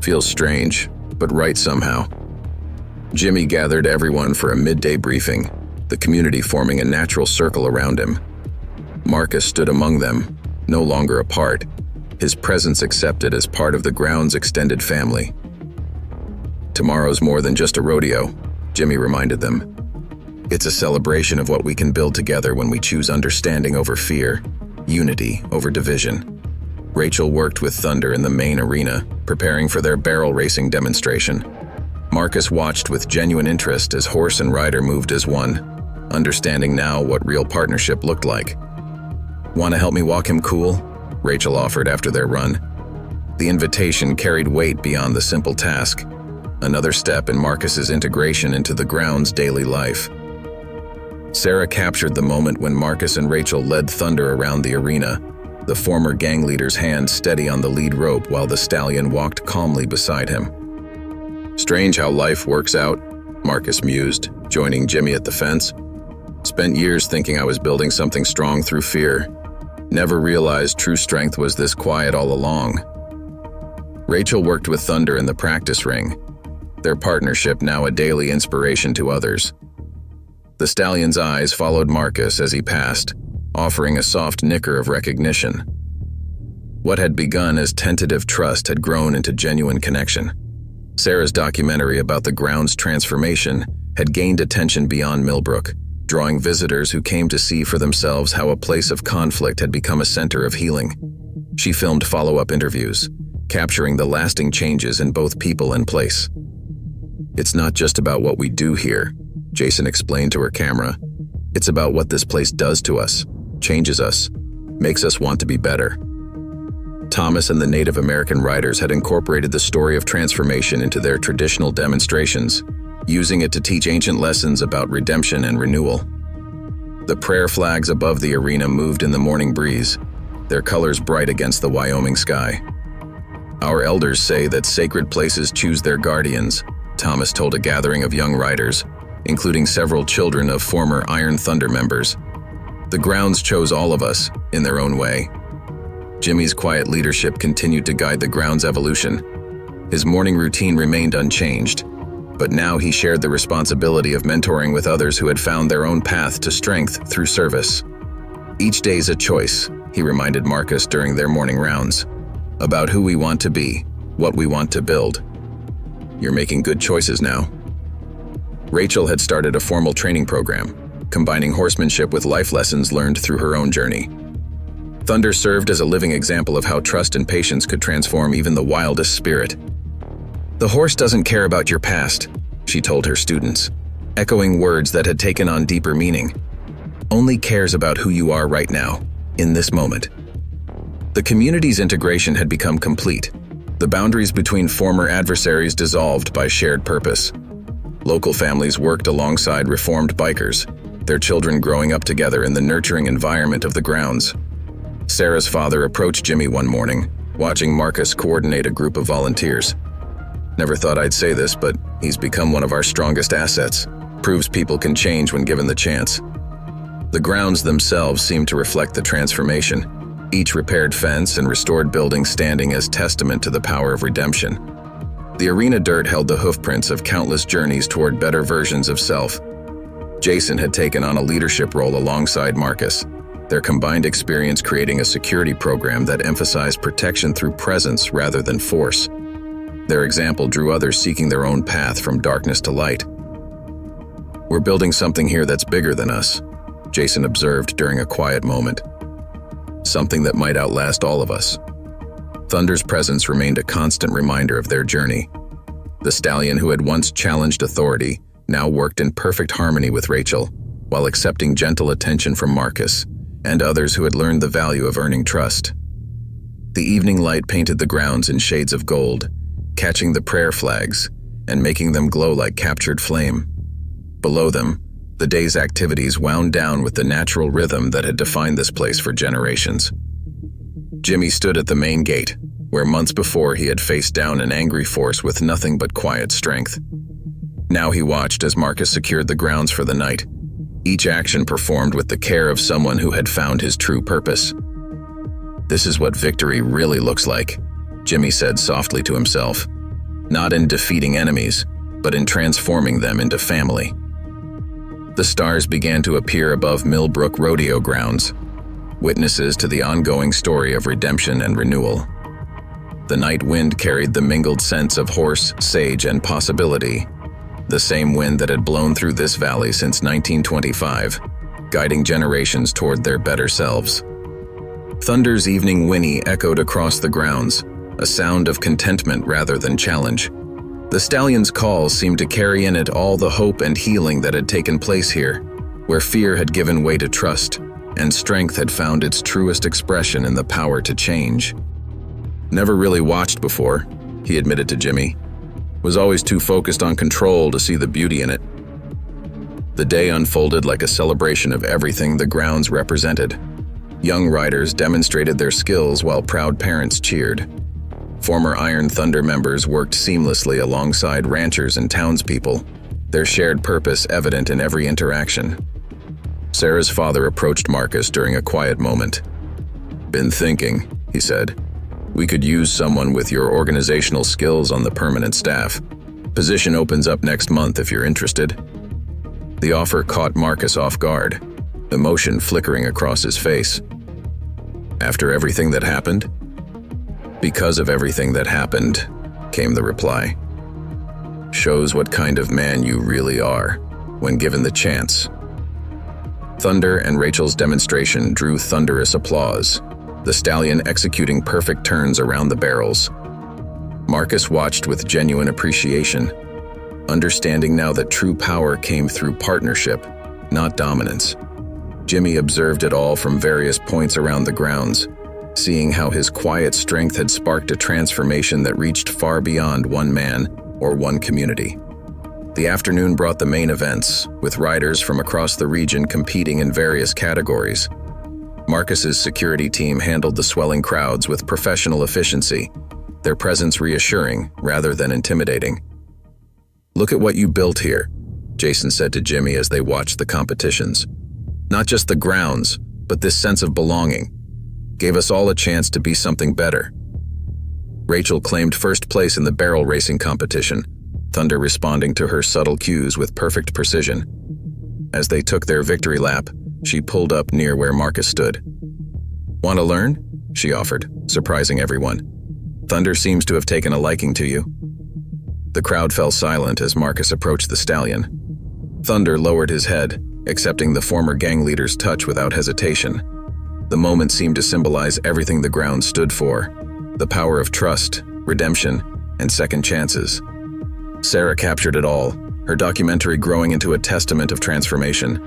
"Feels strange, but right somehow." Jimmy gathered everyone for a midday briefing, the community forming a natural circle around him. Marcus stood among them, no longer apart, his presence accepted as part of the ground's extended family. "Tomorrow's more than just a rodeo," Jimmy reminded them. "It's a celebration of what we can build together when we choose understanding over fear, unity over division." Rachel worked with Thunder in the main arena, preparing for their barrel racing demonstration. Marcus watched with genuine interest as horse and rider moved as one, understanding now what real partnership looked like. "Want to help me walk him cool?" Rachel offered after their run. The invitation carried weight beyond the simple task, another step in Marcus's integration into the ground's daily life. Sarah captured the moment when Marcus and Rachel led Thunder around the arena, the former gang leader's hand steady on the lead rope while the stallion walked calmly beside him. "Strange how life works out," Marcus mused, joining Jimmy at the fence. "Spent years thinking I was building something strong through fear. Never realized true strength was this quiet all along." Rachel worked with Thunder in the practice ring, their partnership now a daily inspiration to others. The stallion's eyes followed Marcus as he passed, offering a soft nicker of recognition. What had begun as tentative trust had grown into genuine connection. Sarah's documentary about the ground's transformation had gained attention beyond Millbrook, drawing visitors who came to see for themselves how a place of conflict had become a center of healing. She filmed follow-up interviews, capturing the lasting changes in both people and place. "It's not just about what we do here," Jason explained to her camera. "It's about what this place does to us, changes us, makes us want to be better." Thomas and the Native American writers had incorporated the story of transformation into their traditional demonstrations, using it to teach ancient lessons about redemption and renewal. The prayer flags above the arena moved in the morning breeze, their colors bright against the Wyoming sky. "Our elders say that sacred places choose their guardians," Thomas told a gathering of young riders, including several children of former Iron Thunder members. "The grounds chose all of us, in their own way." Jimmy's quiet leadership continued to guide the ground's evolution. His morning routine remained unchanged, but now he shared the responsibility of mentoring with others who had found their own path to strength through service. "Each day's a choice," he reminded Marcus during their morning rounds, "about who we want to be, what we want to build." "You're making good choices now." Rachel had started a formal training program, combining horsemanship with life lessons learned through her own journey. Thunder served as a living example of how trust and patience could transform even the wildest spirit. "The horse doesn't care about your past," she told her students, echoing words that had taken on deeper meaning. "Only cares about who you are right now, in this moment." The community's integration had become complete, the boundaries between former adversaries dissolved by shared purpose. Local families worked alongside reformed bikers, their children growing up together in the nurturing environment of the grounds. Sarah's father approached Jimmy one morning, watching Marcus coordinate a group of volunteers. "Never thought I'd say this, but he's become one of our strongest assets. Proves people can change when given the chance." The grounds themselves seemed to reflect the transformation, each repaired fence and restored building standing as testament to the power of redemption. The arena dirt held the hoofprints of countless journeys toward better versions of self. Jason had taken on a leadership role alongside Marcus, their combined experience creating a security program that emphasized protection through presence rather than force. Their example drew others seeking their own path from darkness to light. "We're building something here that's bigger than us," Jason observed during a quiet moment. "Something that might outlast all of us." Thunder's presence remained a constant reminder of their journey. The stallion who had once challenged authority now worked in perfect harmony with Rachel, while accepting gentle attention from Marcus and others who had learned the value of earning trust. The evening light painted the grounds in shades of gold, catching the prayer flags and making them glow like captured flame. Below them, the day's activities wound down with the natural rhythm that had defined this place for generations. Jimmy stood at the main gate, where months before he had faced down an angry force with nothing but quiet strength. Now he watched as Marcus secured the grounds for the night, each action performed with the care of someone who had found his true purpose. "This is what victory really looks like," Jimmy said softly to himself. "Not in defeating enemies, but in transforming them into family." The stars began to appear above Millbrook Rodeo grounds, witnesses to the ongoing story of redemption and renewal. The night wind carried the mingled scents of horse, sage, and possibility, the same wind that had blown through this valley since 1925, guiding generations toward their better selves. Thunder's evening whinny echoed across the grounds, a sound of contentment rather than challenge. The stallion's call seemed to carry in it all the hope and healing that had taken place here, where fear had given way to trust, and strength had found its truest expression in the power to change. "Never really watched before," he admitted to Jimmy. "Was always too focused on control to see the beauty in it." The day unfolded like a celebration of everything the grounds represented. Young riders demonstrated their skills while proud parents cheered. Former Iron Thunder members worked seamlessly alongside ranchers and townspeople, their shared purpose evident in every interaction. Sarah's father approached Marcus during a quiet moment. "Been thinking," he said. "We could use someone with your organizational skills on the permanent staff. Position opens up next month if you're interested." The offer caught Marcus off guard, emotion flickering across his face. "After everything that happened?" "Because of everything that happened," came the reply. "Shows what kind of man you really are, when given the chance." Thunder and Rachel's demonstration drew thunderous applause, the stallion executing perfect turns around the barrels. Marcus watched with genuine appreciation, understanding now that true power came through partnership, not dominance. Jimmy observed it all from various points around the grounds, seeing how his quiet strength had sparked a transformation that reached far beyond one man or one community. The afternoon brought the main events, with riders from across the region competing in various categories. Marcus's security team handled the swelling crowds with professional efficiency, their presence reassuring rather than intimidating. "Look at what you built here," Jason said to Jimmy as they watched the competitions. "Not just the grounds, but this sense of belonging. Gave us all a chance to be something better." Rachel claimed first place in the barrel racing competition, Thunder responding to her subtle cues with perfect precision. As they took their victory lap, she pulled up near where Marcus stood. "Want to learn?" she offered, surprising everyone. "Thunder seems to have taken a liking to you." The crowd fell silent as Marcus approached the stallion. Thunder lowered his head, accepting the former gang leader's touch without hesitation. The moment seemed to symbolize everything the ground stood for: the power of trust, redemption, and second chances. Sarah captured it all, her documentary growing into a testament of transformation.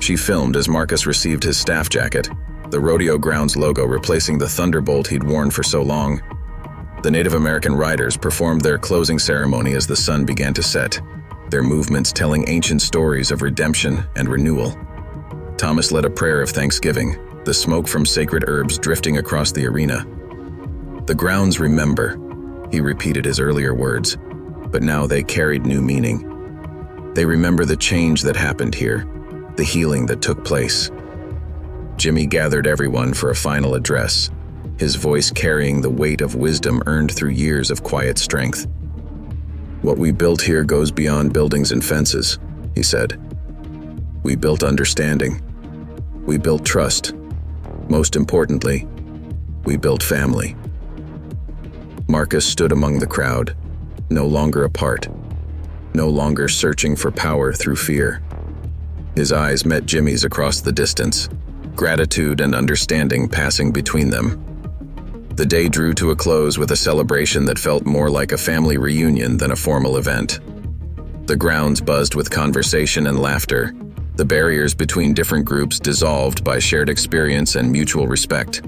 She filmed as Marcus received his staff jacket, the Rodeo grounds logo replacing the thunderbolt he'd worn for so long. The Native American riders performed their closing ceremony as the sun began to set, their movements telling ancient stories of redemption and renewal. Thomas led a prayer of thanksgiving, the smoke from sacred herbs drifting across the arena. "The grounds remember," he repeated his earlier words, but now they carried new meaning. They remember the change that happened here, the healing that took place. Jimmy gathered everyone for a final address, his voice carrying the weight of wisdom earned through years of quiet strength. "What we built here goes beyond buildings and fences," he said. "We built understanding. We built trust. Most importantly, we built family." Marcus stood among the crowd, no longer apart, no longer searching for power through fear. His eyes met Jimmy's across the distance, gratitude and understanding passing between them. The day drew to a close with a celebration that felt more like a family reunion than a formal event. The grounds buzzed with conversation and laughter, the barriers between different groups dissolved by shared experience and mutual respect.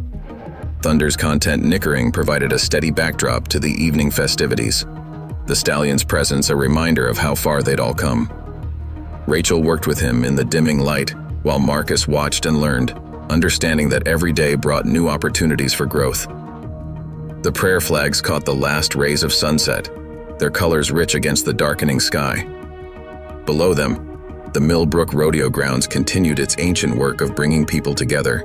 Thunder's content nickering provided a steady backdrop to the evening festivities, the stallion's presence a reminder of how far they'd all come. Rachel worked with him in the dimming light, while Marcus watched and learned, understanding that every day brought new opportunities for growth. The prayer flags caught the last rays of sunset, their colors rich against the darkening sky. Below them, the Millbrook Rodeo grounds continued its ancient work of bringing people together,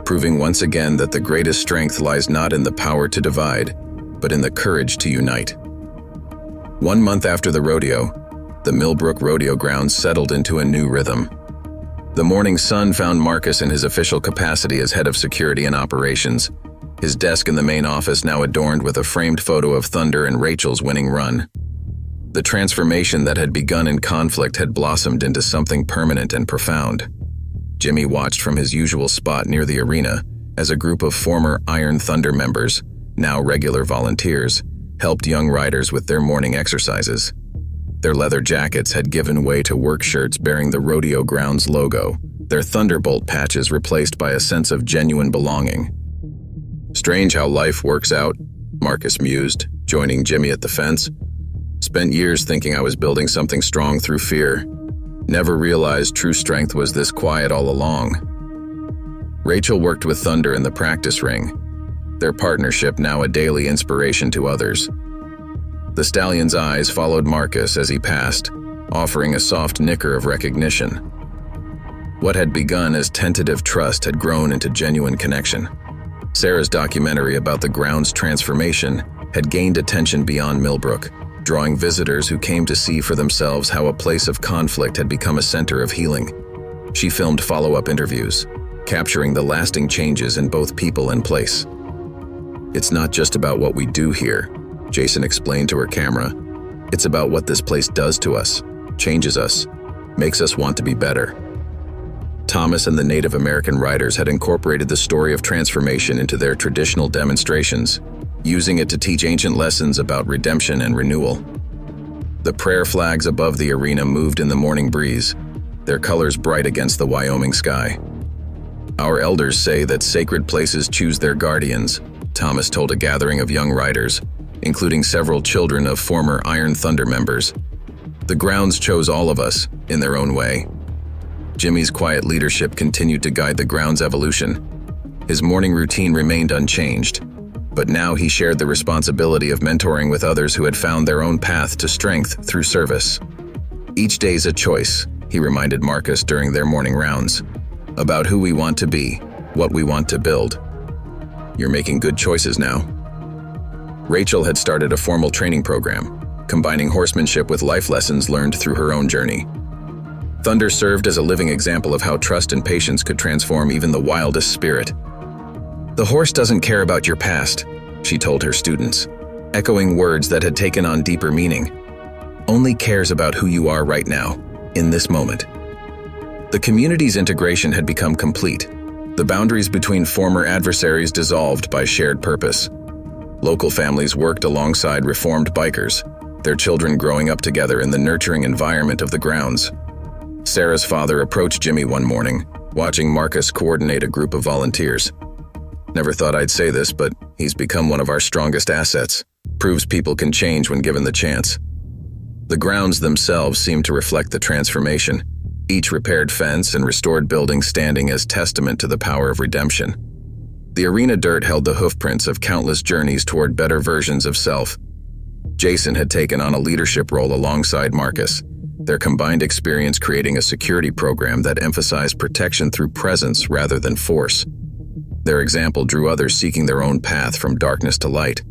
proving once again that the greatest strength lies not in the power to divide, but in the courage to unite. 1 month after the rodeo, the Millbrook Rodeo grounds settled into a new rhythm. The morning sun found Marcus in his official capacity as head of security and operations, his desk in the main office now adorned with a framed photo of Thunder and Rachel's winning run. The transformation that had begun in conflict had blossomed into something permanent and profound. Jimmy watched from his usual spot near the arena as a group of former Iron Thunder members, now regular volunteers, helped young riders with their morning exercises. Their leather jackets had given way to work shirts bearing the Rodeo Grounds logo, their Thunderbolt patches replaced by a sense of genuine belonging. "Strange how life works out," Marcus mused, joining Jimmy at the fence. "Spent years thinking I was building something strong through fear. Never realized true strength was this quiet all along." Rachel worked with Thunder in the practice ring, their partnership now a daily inspiration to others. The stallion's eyes followed Marcus as he passed, offering a soft nicker of recognition. What had begun as tentative trust had grown into genuine connection. Sarah's documentary about the ground's transformation had gained attention beyond Millbrook, drawing visitors who came to see for themselves how a place of conflict had become a center of healing. She filmed follow-up interviews, capturing the lasting changes in both people and place. "It's not just about what we do here," Jason explained to her camera. "It's about what this place does to us, changes us, makes us want to be better." Thomas and the Native American writers had incorporated the story of transformation into their traditional demonstrations, using it to teach ancient lessons about redemption and renewal. The prayer flags above the arena moved in the morning breeze, their colors bright against the Wyoming sky. "Our elders say that sacred places choose their guardians," Thomas told a gathering of young riders, including several children of former Iron Thunder members. "The grounds chose all of us, in their own way." Jimmy's quiet leadership continued to guide the ground's evolution. His morning routine remained unchanged, but now he shared the responsibility of mentoring with others who had found their own path to strength through service. "Each day's a choice," he reminded Marcus during their morning rounds, "about who we want to be, what we want to build." "You're making good choices now." Rachel had started a formal training program, combining horsemanship with life lessons learned through her own journey. Thunder served as a living example of how trust and patience could transform even the wildest spirit. "The horse doesn't care about your past," she told her students, echoing words that had taken on deeper meaning. "Only cares about who you are right now, in this moment." The community's integration had become complete, the boundaries between former adversaries dissolved by shared purpose. Local families worked alongside reformed bikers, their children growing up together in the nurturing environment of the grounds. Sarah's father approached Jimmy one morning, watching Marcus coordinate a group of volunteers. "Never thought I'd say this, but he's become one of our strongest assets. Proves people can change when given the chance." The grounds themselves seemed to reflect the transformation, each repaired fence and restored building standing as testament to the power of redemption. The arena dirt held the hoofprints of countless journeys toward better versions of self. Jason had taken on a leadership role alongside Marcus, their combined experience creating a security program that emphasized protection through presence rather than force. Their example drew others seeking their own path from darkness to light.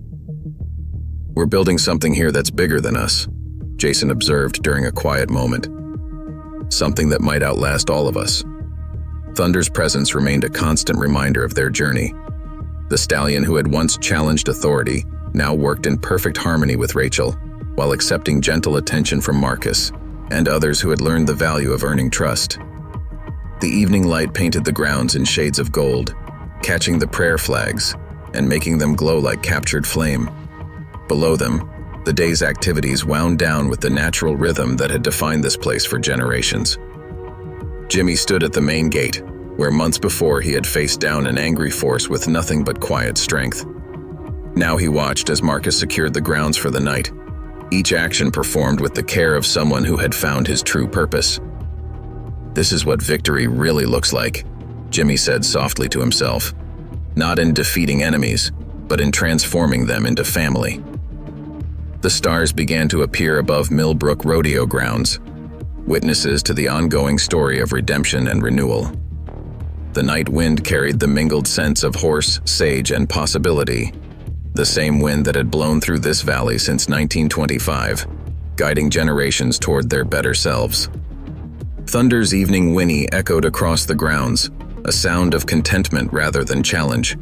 "We're building something here that's bigger than us," Jason observed during a quiet moment. "Something that might outlast all of us." Thunder's presence remained a constant reminder of their journey. The stallion who had once challenged authority now worked in perfect harmony with Rachel, while accepting gentle attention from Marcus and others who had learned the value of earning trust. The evening light painted the grounds in shades of gold, catching the prayer flags and making them glow like captured flame. Below them, the day's activities wound down with the natural rhythm that had defined this place for generations. Jimmy stood at the main gate, where months before he had faced down an angry force with nothing but quiet strength. Now he watched as Marcus secured the grounds for the night, each action performed with the care of someone who had found his true purpose. "This is what victory really looks like," Jimmy said softly to himself. "Not in defeating enemies, but in transforming them into family." The stars began to appear above Millbrook Rodeo grounds, witnesses to the ongoing story of redemption and renewal. The night wind carried the mingled scents of horse, sage, and possibility, the same wind that had blown through this valley since 1925, guiding generations toward their better selves. Thunder's evening whinny echoed across the grounds, a sound of contentment rather than challenge.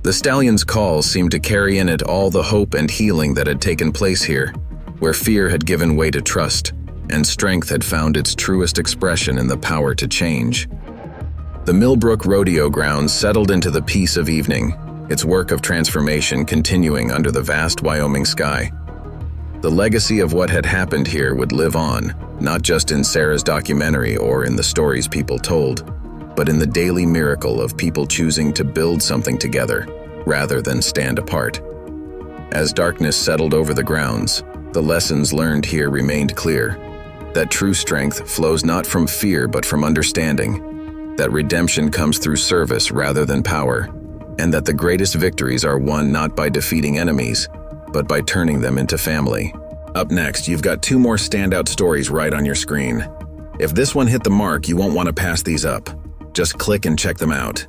The stallion's call seemed to carry in it all the hope and healing that had taken place here, where fear had given way to trust, and strength had found its truest expression in the power to change. The Millbrook Rodeo grounds settled into the peace of evening, its work of transformation continuing under the vast Wyoming sky. The legacy of what had happened here would live on, not just in Sarah's documentary or in the stories people told, but in the daily miracle of people choosing to build something together, rather than stand apart. As darkness settled over the grounds, the lessons learned here remained clear, that true strength flows not from fear but from understanding, that redemption comes through service rather than power, and that the greatest victories are won not by defeating enemies, but by turning them into family. Up next, you've got 2 more standout stories right on your screen. If this one hit the mark, you won't want to pass these up. Just click and check them out.